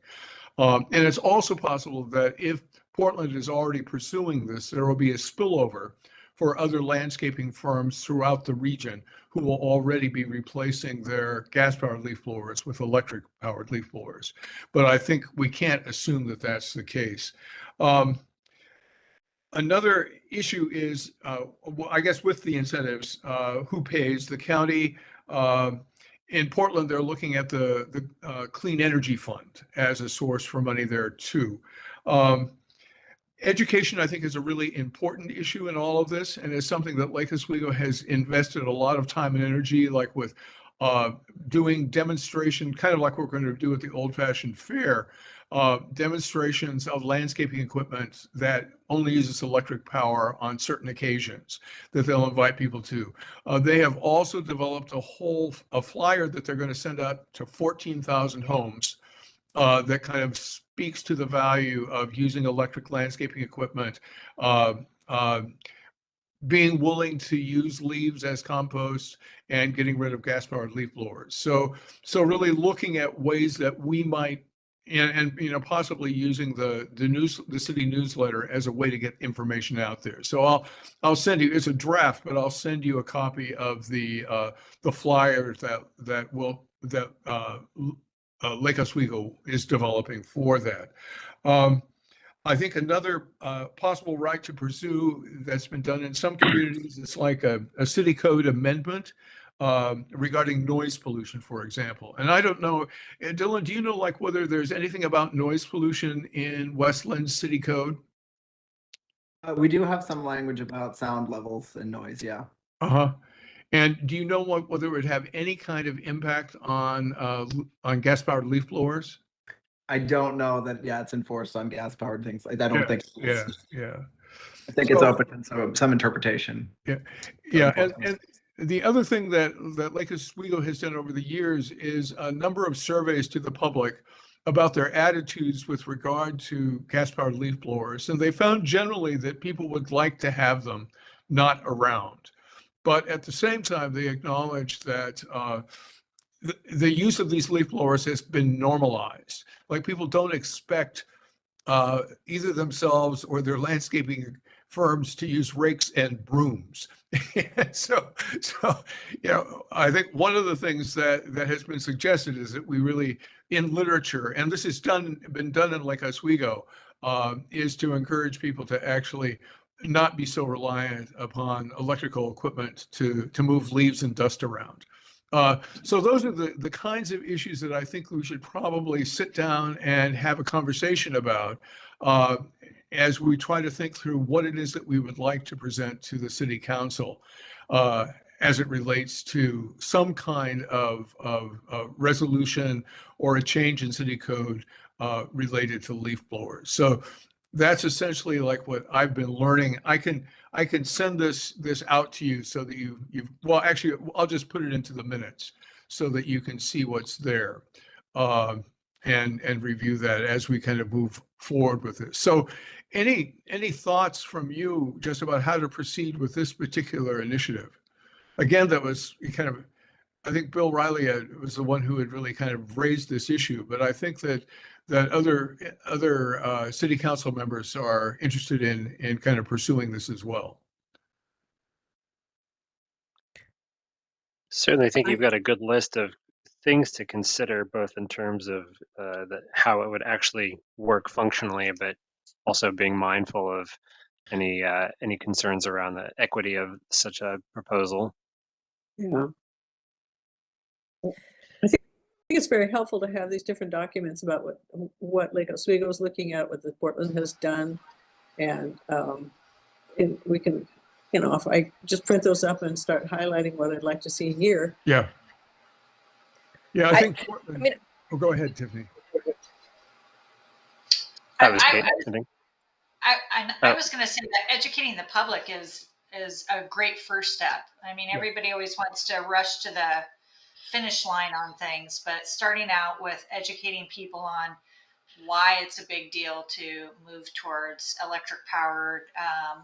And it's also possible that if Portland is already pursuing this, there will be a spillover for other landscaping firms throughout the region who will already be replacing their gas-powered leaf blowers with electric-powered leaf blowers. But I think we can't assume that that's the case. Another issue is, I guess, with the incentives, who pays? The county. In Portland, they're looking at the Clean Energy Fund as a source for money there too. Education, I think, is a really important issue in all of this, and is something that Lake Oswego has invested a lot of time and energy, like with doing demonstration, kind of like we're going to do at the old-fashioned fair, demonstrations of landscaping equipment that only uses electric power on certain occasions that they'll invite people to. They have also developed a flyer that they're going to send out to 14,000 homes that kind of speaks to the value of using electric landscaping equipment, being willing to use leaves as compost, and getting rid of gas-powered leaf blowers. So really looking at ways that we might, and possibly using the city newsletter as a way to get information out there. So I'll send you, it's a draft, but I'll send you a copy of the flyer that Lake Oswego is developing for that. I think another possible right to pursue that's been done in some communities is like a city code amendment regarding noise pollution, for example. And I don't know, Dylan, do you know like whether there's anything about noise pollution in West Lynn's city code? We do have some language about sound levels and noise, yeah. Uh-huh. And do you know whether it would have any kind of impact on gas-powered leaf blowers? I don't know that, yeah, it's enforced on gas-powered things. I don't think so. Yeah. I think it's open to some interpretation. Yeah. And the other thing that Lake Oswego has done over the years is a number of surveys to the public about their attitudes with regard to gas-powered leaf blowers. And they found generally that people would like to have them not around. But at the same time, they acknowledge that the use of these leaf blowers has been normalized. Like people don't expect either themselves or their landscaping firms to use rakes and brooms. so I think one of the things that has been suggested is that we really, in literature, and this has been done in Lake Oswego, is to encourage people to actually not be so reliant upon electrical equipment to move leaves and dust around. So those are the kinds of issues that I think we should probably sit down and have a conversation about as we try to think through what it is that we would like to present to the city council as it relates to some kind of resolution or a change in city code related to leaf blowers. So that's essentially like what I've been learning. I can send this out to you so that well, actually, I'll just put it into the minutes so that you can see what's there and review that as we kind of move forward with this. So any thoughts from you just about how to proceed with this particular initiative? Again, that was kind of, I think Bill Riley was the one who had really kind of raised this issue, but I think that other city council members are interested in kind of pursuing this as well. Certainly think you've got a good list of things to consider, both in terms of how it would actually work functionally, but also being mindful of any concerns around the equity of such a proposal. Yeah. I think it's very helpful to have these different documents about what Lake Oswego is looking at, what the Portland has done, and we can, if I just print those up and start highlighting what I'd like to see here. Yeah. I think Portland. I mean, go ahead, Tiffany. That was I, Kate, I, I think. I Oh, was going to say that educating the public is a great first step. I mean, Yeah. everybody always wants to rush to the finish line on things, but starting out with educating people on why it's a big deal to move towards electric powered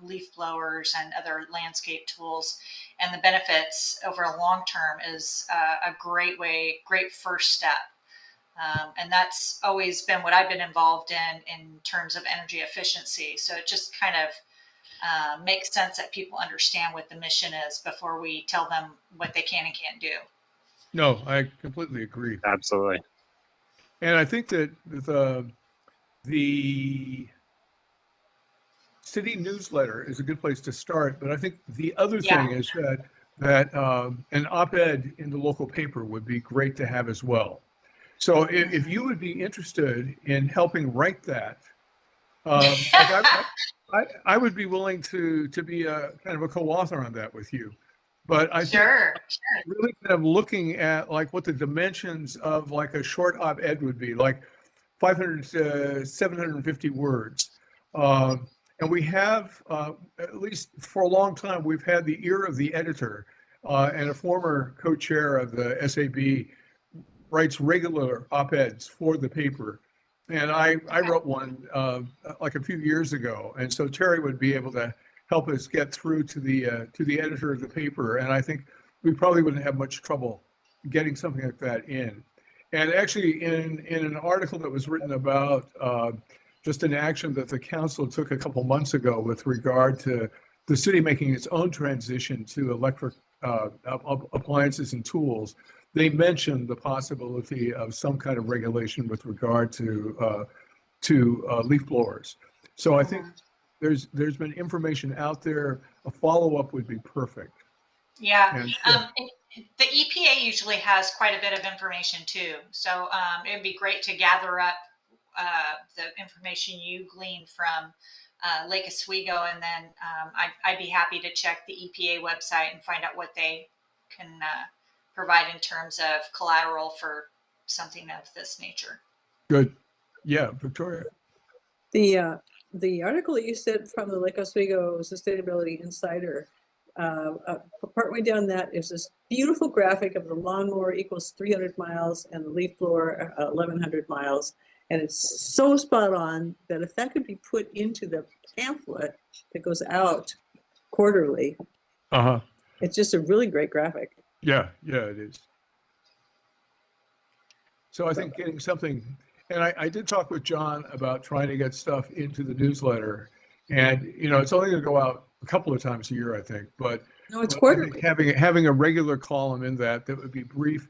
leaf blowers and other landscape tools and the benefits over a long term is a great first step. And that's always been what I've been involved in terms of energy efficiency. So it just kind of makes sense that people understand what the mission is before we tell them what they can and can't do. No, I completely agree. absolutely. And I think that the city newsletter is a good place to start. But I think the other Yeah. thing is that an op-ed in the local paper would be great to have as well. So if you would be interested in helping write that, like I would be willing to be a kind of a co-author on that with you. But I think Sure. really kind of looking at like what the dimensions of like a short op-ed would be, like 500 to 750 words. And we have, at least for a long time, we've had the ear of the editor, and a former co-chair of the SAB writes regular op-eds for the paper. And I wrote one like a few years ago. And so Terry would be able to help us get through to the editor of the paper. And I think we probably wouldn't have much trouble getting something like that in. And actually, in an article that was written about just an action that the council took a couple months ago with regard to the city making its own transition to electric appliances and tools, they mentioned the possibility of some kind of regulation with regard to leaf blowers. So I think there's been information out there. A follow-up would be perfect. Yeah. And The EPA usually has quite a bit of information too. So it would be great to gather up the information you glean from Lake Oswego, and then I'd be happy to check the EPA website and find out what they can provide in terms of collateral for something of this nature. good. Yeah, Victoria. The article that you said from the Lake Oswego Sustainability Insider, partway down that is this beautiful graphic of the lawnmower equals 300 miles and the leaf blower 1,100 miles. And it's so spot on that if that could be put into the pamphlet that goes out quarterly, Uh-huh. it's just a really great graphic. Yeah, it is. So I think getting something, and I did talk with John about trying to get stuff into the newsletter. And, it's only going to go out a couple of times a year, I think. But No, it's I quarterly. think having a regular column in that would be brief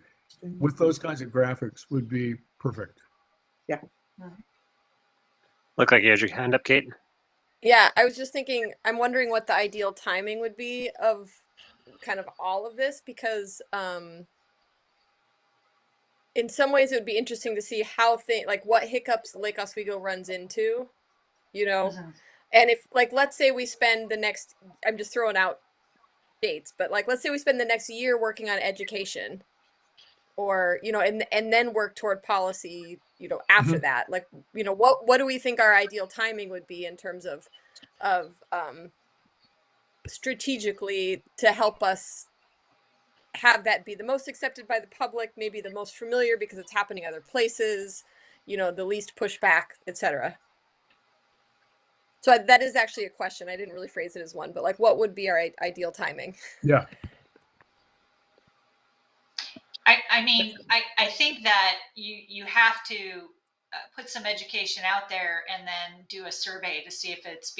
with those kinds of graphics would be perfect. Yeah. Look like you had your hand up, Kate. Yeah, I was just thinking, I'm wondering what the ideal timing would be of kind of all of this, because in some ways it would be interesting to see how like what hiccups Lake Oswego runs into, and if, like, let's say we spend the next, I'm just throwing out dates, but like, let's say we spend the next year working on education, or, and then work toward policy, after that, like, what do we think our ideal timing would be in terms of strategically to help us have that be the most accepted by the public, maybe the most familiar because it's happening other places, the least pushback, etc. So that is actually a question. I didn't really phrase it as one, but like, what would be our ideal timing? Yeah. I mean, I think that you have to put some education out there and then do a survey to see if it's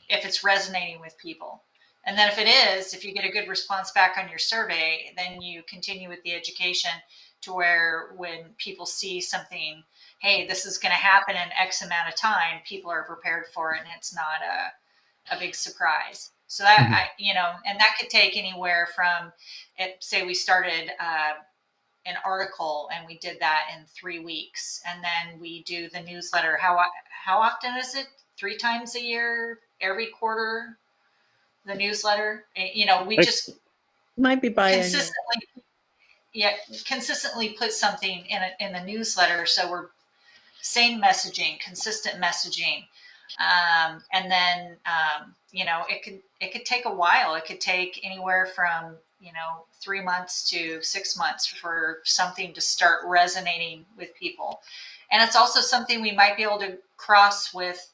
if it's resonating with people. And then if you get a good response back on your survey, then you continue with the education to where when people see something, hey, this is going to happen in X amount of time, people are prepared for it and it's not a big surprise. So that, and that could take anywhere from, say we started an article and we did that in 3 weeks, and then we do the newsletter. How often is it? 3 times a year, every quarter, the newsletter. We just might be biannual. consistently put something in the newsletter, so we're same messaging, consistent messaging. And then, it could take a while. It could take anywhere from, 3 months to 6 months for something to start resonating with people. And it's also something we might be able to cross with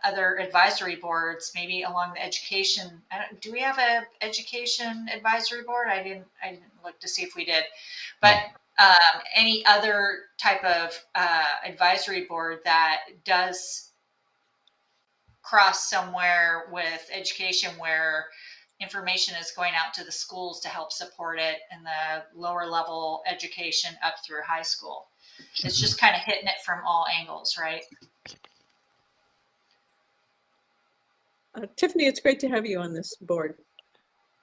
other advisory boards, maybe along the education. Do we have a education advisory board? I didn't look to see if we did, but any other type of advisory board that does cross somewhere with education, where information is going out to the schools to help support it in the lower level education up through high school. It's just kind of hitting it from all angles, right? Tiffany, it's great to have you on this board.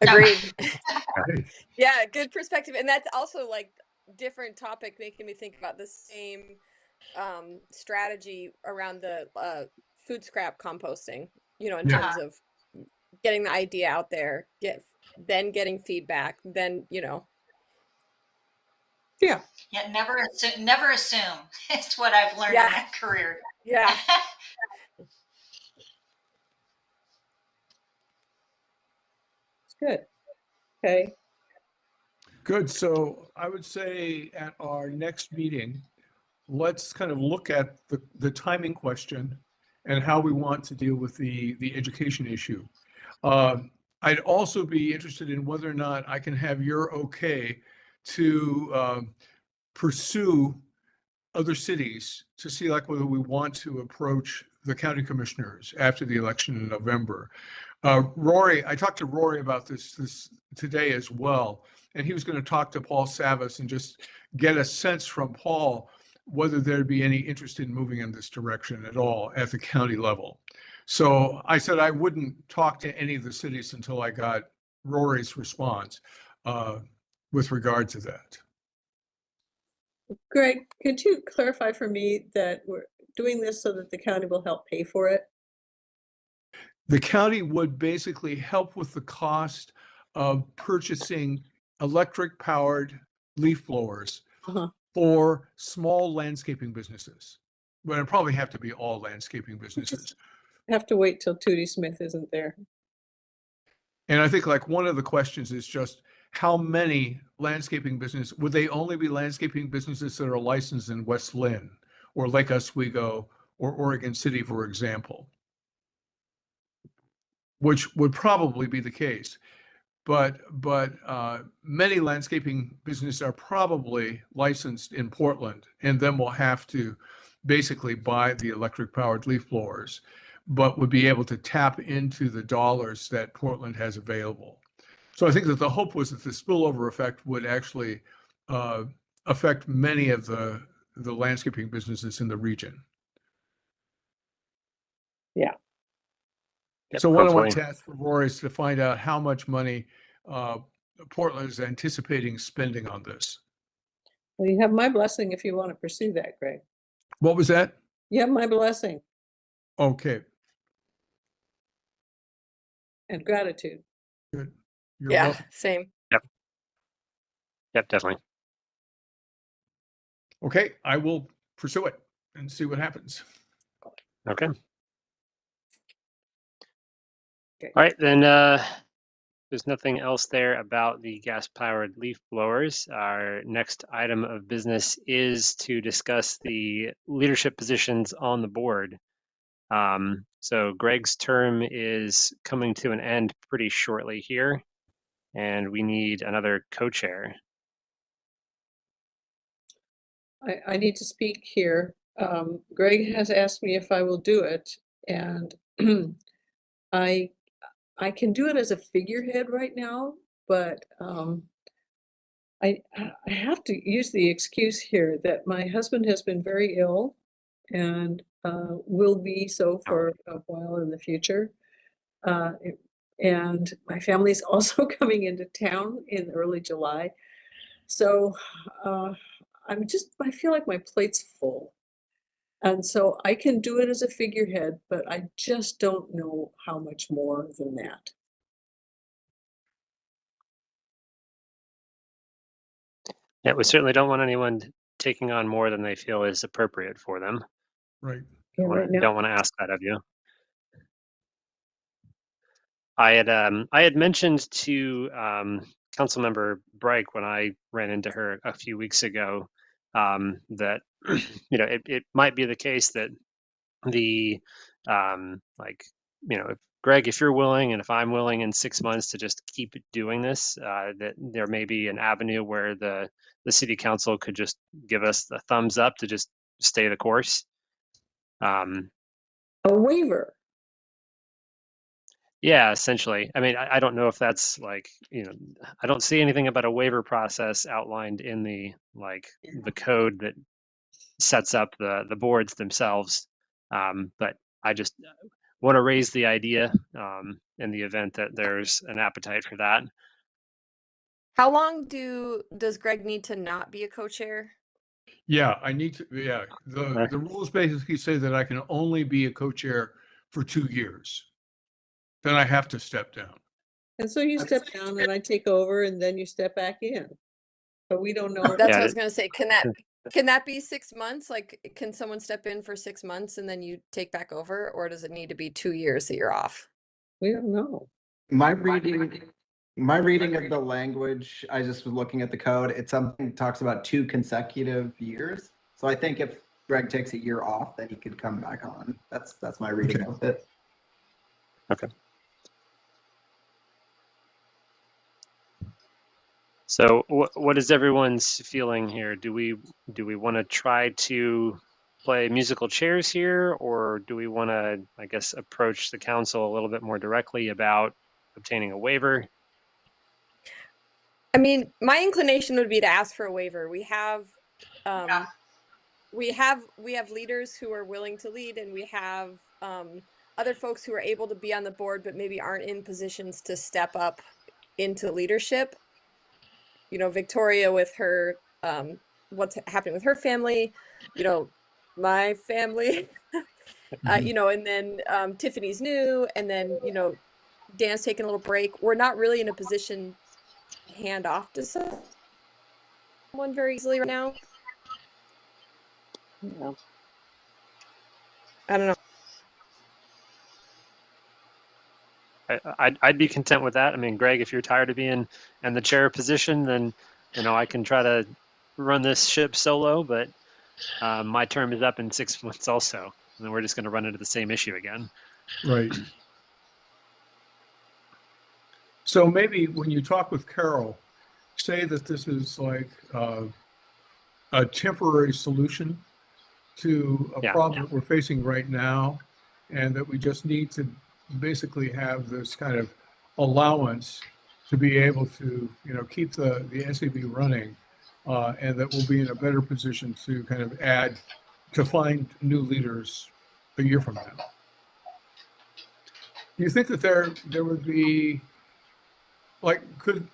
Agreed. Yeah, good perspective. And that's also like different topic, making me think about the same strategy around the food scrap composting, in terms of getting the idea out there, then getting feedback, then, Yeah. Yeah, never assume. It's what I've learned in my career. Yeah. It's good. Okay. Good. So I would say at our next meeting, let's kind of look at the timing question and how we want to deal with the education issue. I'd also be interested in whether or not I can have your okay to pursue other cities to see like whether we want to approach the county commissioners after the election in November. Rory, I talked to Rory about this today as well, and he was going to talk to Paul Savas and just get a sense from Paul whether there'd be any interest in moving in this direction at all at the county level. So I said I wouldn't talk to any of the cities until I got Rory's response with regard to that. Greg, could you clarify for me that we're doing this so that the county will help pay for it? The county would basically help with the cost of purchasing electric powered leaf blowers for small landscaping businesses. But it'd probably have to be all landscaping businesses. Have to wait till Tootie Smith isn't there. And I think like one of the questions is just how many landscaping businesses, would they only be landscaping businesses that are licensed in West Linn or Lake Oswego or Oregon City, for example? Which would probably be the case. But many landscaping businesses are probably licensed in Portland, and then will have to basically buy the electric powered leaf blowers, but would be able to tap into the dollars that Portland has available. So I think that the hope was that the spillover effect would actually affect many of the landscaping businesses in the region. Yeah. Yep, So what I want hopefully. to ask for Rory is to find out how much money Portland is anticipating spending on this. Well, you have my blessing if you want to pursue that, Greg. What was that? You have my blessing Okay, and gratitude. good. You're Yeah, welcome. same. Yep, definitely. Okay, I will pursue it and see what happens. Okay. Okay. All right, then there's nothing else there about the gas-powered leaf blowers. Our next item of business is to discuss the leadership positions on the board. So Greg's term is coming to an end pretty shortly here, and we need another co-chair. I need to speak here. Greg has asked me if I will do it, and I can do it as a figurehead right now, but I have to use the excuse here that my husband has been very ill and will be so for a while in the future. And my family's also coming into town in early July. So I feel like my plate's full. And so I can do it as a figurehead, but I just don't know how much more than that. Yeah, we certainly don't want anyone taking on more than they feel is appropriate for them. Right. Yeah, right now. Don't want to ask that of you. I had mentioned to Councilmember Bright when I ran into her a few weeks ago that it might be the case that the if Greg, if you're willing and if I'm willing in 6 months to just keep doing this, that there may be an avenue where the city council could just give us the thumbs up to just stay the course. A waiver. Yeah, essentially. I mean, I don't know if that's like, I don't see anything about a waiver process outlined in the code that sets up the boards themselves. But I just want to raise the idea in the event that there's an appetite for that. How long does Greg need to not be a co-chair? Yeah, I need to, yeah, the rules basically say that I can only be a co-chair for 2 years. Then I have to step down. And so you step down and I take over and then you step back in. But we don't know. That's what I was gonna say. Can that be 6 months? Like, can someone step in for 6 months and then you take back over, or does it need to be 2 years that you're off? We don't know. My reading of the language, I just was looking at the code. It's something that talks about 2 consecutive years. So I think if Greg takes a year off, then he could come back on. That's my reading of it. Okay. So what is everyone's feeling here? Do we want to try to play musical chairs here, or do we want to, I guess, approach the council a little bit more directly about obtaining a waiver? I mean, my inclination would be to ask for a waiver. We have leaders who are willing to lead, and we have other folks who are able to be on the board but maybe aren't in positions to step up into leadership. Victoria with her what's happening with her family, my family, and then Tiffany's new, and then Dan's taking a little break. We're not really in a position to hand off to someone very easily right now. Yeah. I don't know. I'd be content with that. I mean, Greg, if you're tired of being in the chair position, then I can try to run this ship solo. But my term is up in 6 months also, and then we're just going to run into the same issue again. Right. So maybe when you talk with Carol, say that this is like a temporary solution to a problem that we're facing right now, and that we just need to basically have this kind of allowance to be able to, keep the SAB running, and that we'll be in a better position to kind of find new leaders a year from now. Do you think that there would be, like, could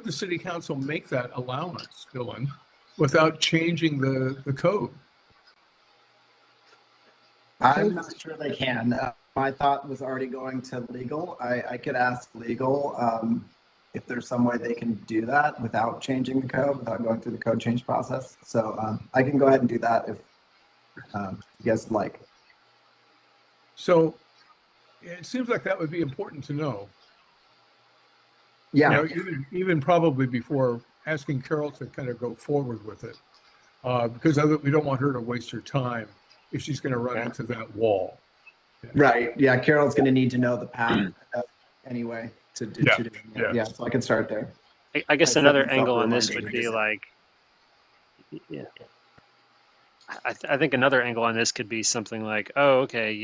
the city council make that allowance, Dylan, without changing the code? I'm not sure they can. My thought was already going to legal. I could ask legal if there's some way they can do that without changing the code, without going through the code change process. So I can go ahead and do that if you guys would like. So it seems like that would be important to know. Yeah. Even probably before asking Carol to kind of go forward with it, because we don't want her to waste her time if she's going to run into that wall. Right. Yeah. Carol's going to need to know the path anyway to do it. Yeah. So I can start there. I guess another angle on this would be like, I think another angle on this could be something like, oh, okay,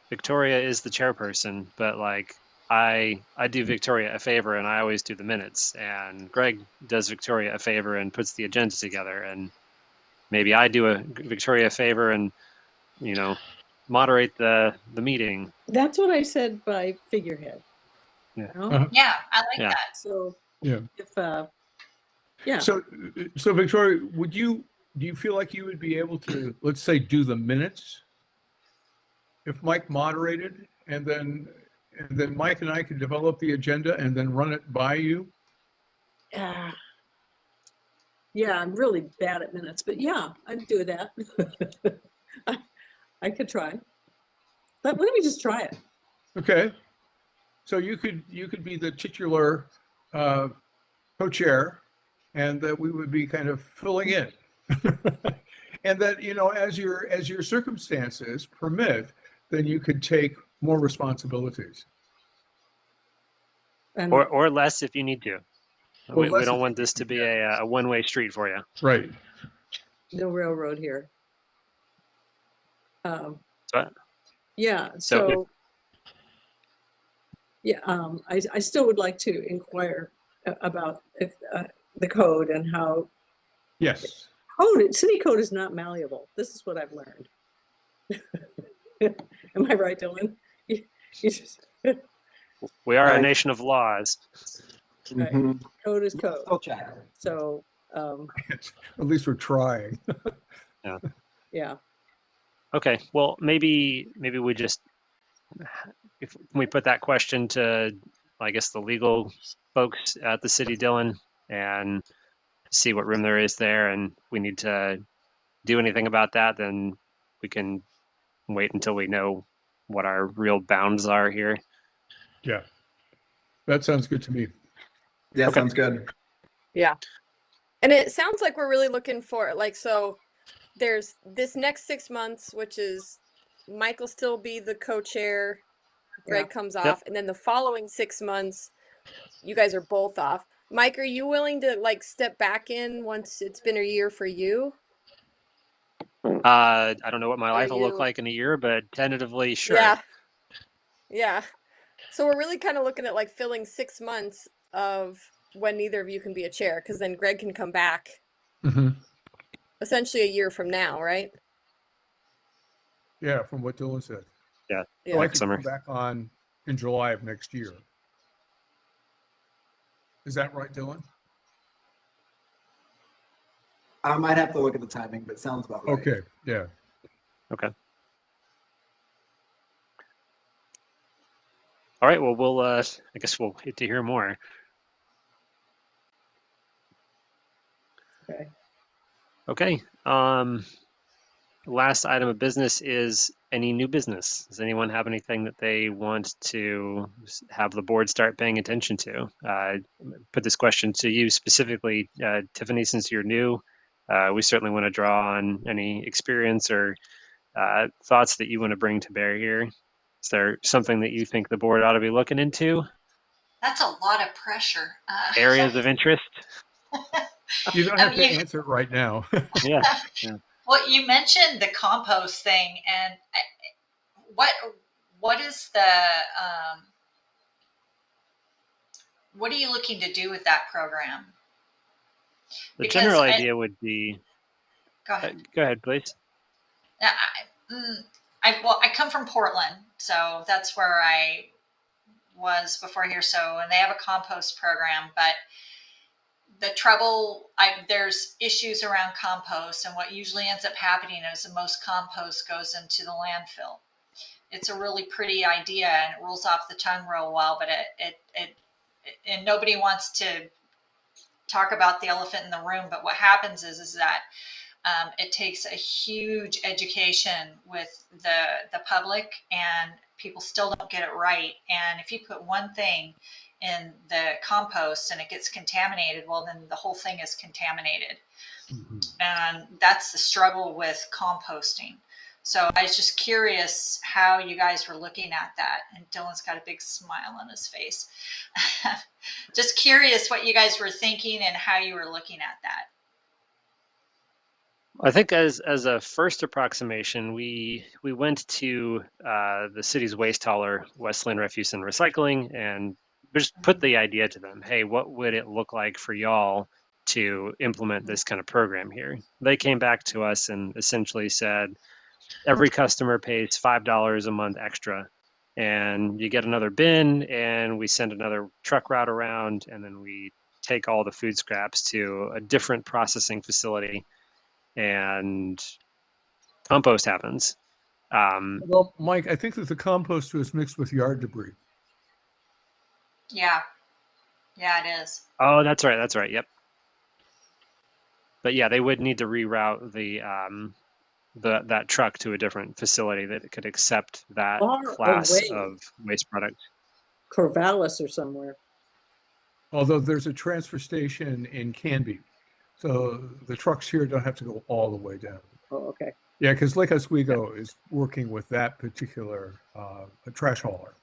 Victoria is the chairperson, but like I do Victoria a favor and I always do the minutes, and Greg does Victoria a favor and puts the agenda together, and maybe I do Victoria a favor and moderate the meeting. That's what I said by figurehead. Yeah. Yeah, I like that. So yeah. If So Victoria, do you feel like you would be able to, let's say, do the minutes if Mike moderated, and then Mike and I could develop the agenda and then run it by you? Yeah, I'm really bad at minutes, but yeah, I'd do that. I could try. But why don't we just try it? Okay. So you could be the titular co-chair, and that we would be kind of filling in. And that, as your circumstances permit, then you could take more responsibilities. And Or less if you need to. Or We less don't if want you this need to be to, a one-way street for you. Right. no railroad here. So, Yeah, So- so yeah, I still would like to inquire about if the code and how Yes. city code is not malleable. This is what I've learned. Am I right, Dylan? You just, we are a Right. nation of laws. right. Mhm. Code is Yeah, code. still check. So At least we're trying. yeah, Okay, well, maybe we just, if we put that question to, I guess, the legal folks at the city, Dylan, and see what room there is there, and we need to do anything about that, then we can wait until we know what our real bounds are here. Yeah. That sounds good to me. Yeah, Okay. sounds good. Yeah. And it sounds like we're really looking for so there's this next 6 months, which is Mike will still be the co-chair, Greg comes off, and then the following 6 months, you guys are both off. Mike, are you willing to step back in once it's been a year for you? I don't know what my Are life will look you- like in a year, but tentatively, sure. Yeah. Yeah. So we're really kind of looking at filling 6 months of when neither of you can be a chair, because then Greg can come back Mm-hmm. essentially a year from now, right? Yeah, from what Dylan said. Yeah. So I Next could summer. come back on in July of next year. Is that right, Dylan? I might have to look at the timing, but sounds about right. Okay, yeah. Okay. All right. Well, we'll. I guess we'll get to hear more. okay. Okay. Last item of business is any new business. Does anyone have anything that they want to have the board start paying attention to? Put this question to you specifically, Tiffany, since you're new. We certainly want to draw on any experience or thoughts that you want to bring to bear here. Is there something that you think the board ought to be looking into? That's a lot of pressure. Areas of interest? You don't have to answer it right now. Yeah. Well, you mentioned the compost thing, and what is the what are you looking to do with that program? The Because general idea would be. Go ahead. Go ahead, please. I come from Portland, so that's where I was before here. So, and they have a compost program, but the trouble, there's issues around compost, and what usually ends up happening is the most compost goes into the landfill. It's a really pretty idea, and it rolls off the tongue real well, but and nobody wants to talk about the elephant in the room. But what happens is that it takes a huge education with the public, and people still don't get it right. And if you put one thing in the compost and it gets contaminated, well, then the whole thing is contaminated. Mm-hmm. And that's the struggle with composting. So I was just curious how you guys were looking at that. And Dylan's got a big smile on his face. Just curious what you guys were thinking and how you were looking at that. I think as a first approximation, we went to the city's waste hauler, West Linn Refuse and Recycling, and just put the idea to them. Hey, what would it look like for y'all to implement this kind of program here? They came back to us and essentially said, every customer pays $5 a month extra, and you get another bin, and we send another truck route around, and then we take all the food scraps to a different processing facility, and compost happens. Well, Mike, I think that the compost was mixed with yard debris. Yeah, it is. Oh, that's right. Yep. yeah, they would need to reroute that truck to a different facility that could accept that Far class away. of waste product. Corvallis or somewhere. Although there's a transfer station in Canby, so the trucks here don't have to go all the way down. Oh, okay. Yeah, because Lake Oswego is working with that particular trash hauler.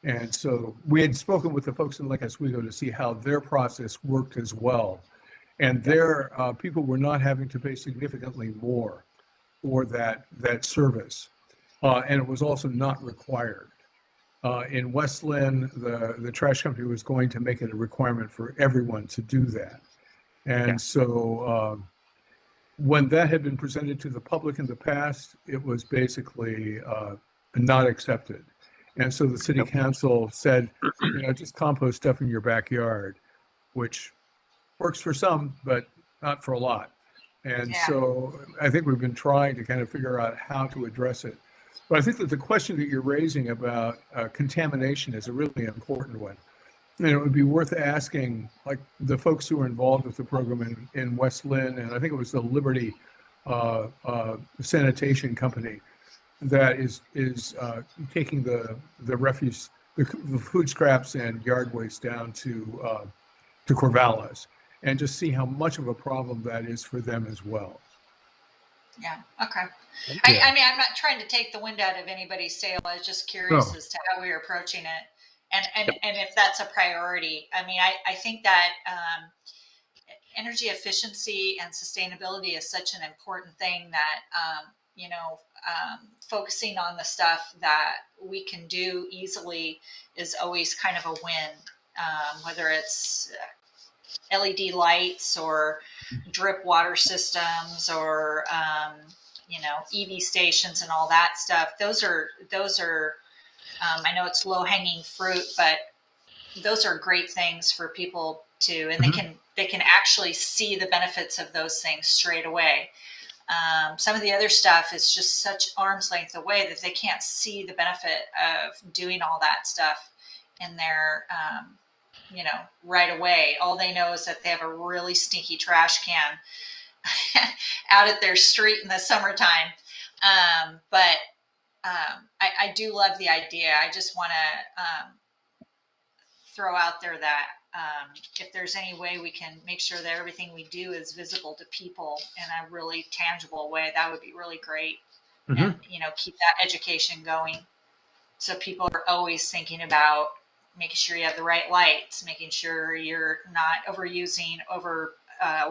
And so we had spoken with the folks in Lake Oswego to see how their process worked as well. And their people were not having to pay significantly more for that service. And it was also not required. In West Linn, the trash company was going to make it a requirement for everyone to do that. And so when that had been presented to the public in the past, it was basically not accepted. And so the city council said, just compost stuff in your backyard, which works for some, but not for a lot. And so I think we've been trying to kind of figure out how to address it. But I think that the question that you're raising about contamination is a really important one. And it would be worth asking, like the folks who are involved with the program in West Linn, and I think it was the Liberty Sanitation Company that is taking the refuse, the food scraps and yard waste down to Corvallis, and just see how much of a problem that is for them as well. Yeah. Okay. Yeah. I mean, I'm not trying to take the wind out of anybody's sail. I was just curious as to how we were approaching it, and if that's a priority. I mean, I think that energy efficiency and sustainability is such an important thing that focusing on the stuff that we can do easily is always kind of a win. Whether it's LED lights or drip water systems or EV stations and all that stuff. Those are I know it's low hanging fruit, but those are great things for people to, and they can actually see the benefits of those things straight away. Some of the other stuff is just such arm's length away that they can't see the benefit of doing all that stuff in their right away. All they know is that they have a really stinky trash can out at their street in the summertime. But I do love the idea. I just want to throw out there that if there's any way we can make sure that everything we do is visible to people in a really tangible way, that would be really great. And keep that education going, so people are always thinking about making sure you have the right lights, making sure you're not overusing,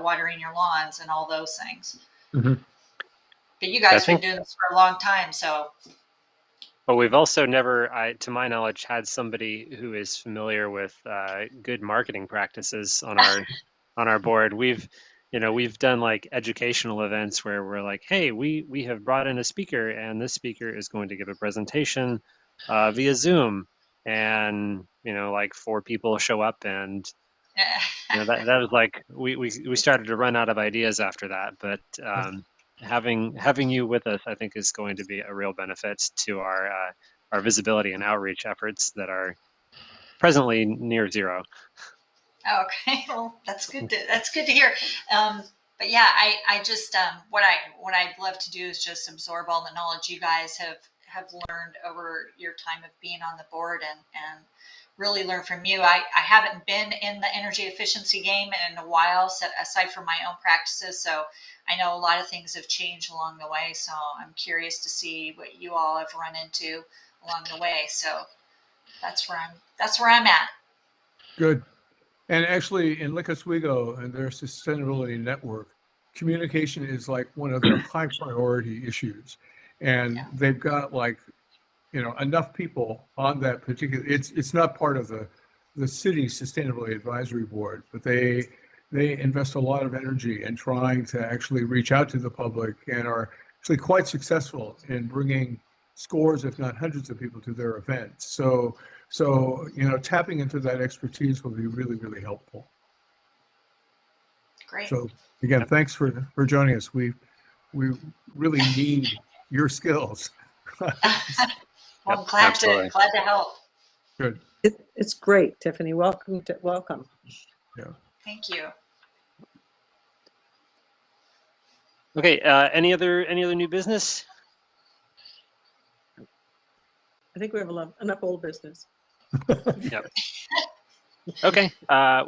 watering your lawns and all those things. But you guys have been doing this for a long time, so. But we've also never, to my knowledge, had somebody who is familiar with good marketing practices on our board. We've done like educational events where we're like, hey, we have brought in a speaker, and this speaker is going to give a presentation via Zoom, and like 4 people show up, and that was like we started to run out of ideas after that. But having you with us, I think, is going to be a real benefit to our visibility and outreach efforts that are presently near zero. Okay, well, that's good to hear. But yeah, I just what I'd love to do is just absorb all the knowledge you guys have learned over your time of being on the board, and really learn from you. I haven't been in the energy efficiency game in a while, aside from my own practices, so I know a lot of things have changed along the way. So I'm curious to see what you all have run into along the way. So that's where I'm at. Good. And actually, in Lake Oswego and their sustainability network, communication is like one of their high priority issues. And they've got enough people on that particular, it's not part of the city's sustainability advisory board, but they invest a lot of energy in trying to actually reach out to the public, and are actually quite successful in bringing scores, if not hundreds of people to their events. So tapping into that expertise will be really, really helpful. Great. So again, thanks for joining us. We really need your skills. Well, I'm glad to help. Good. It's great, Tiffany. Welcome. Yeah. Thank you. Okay, any other new business? I think we have enough old business. Okay, well,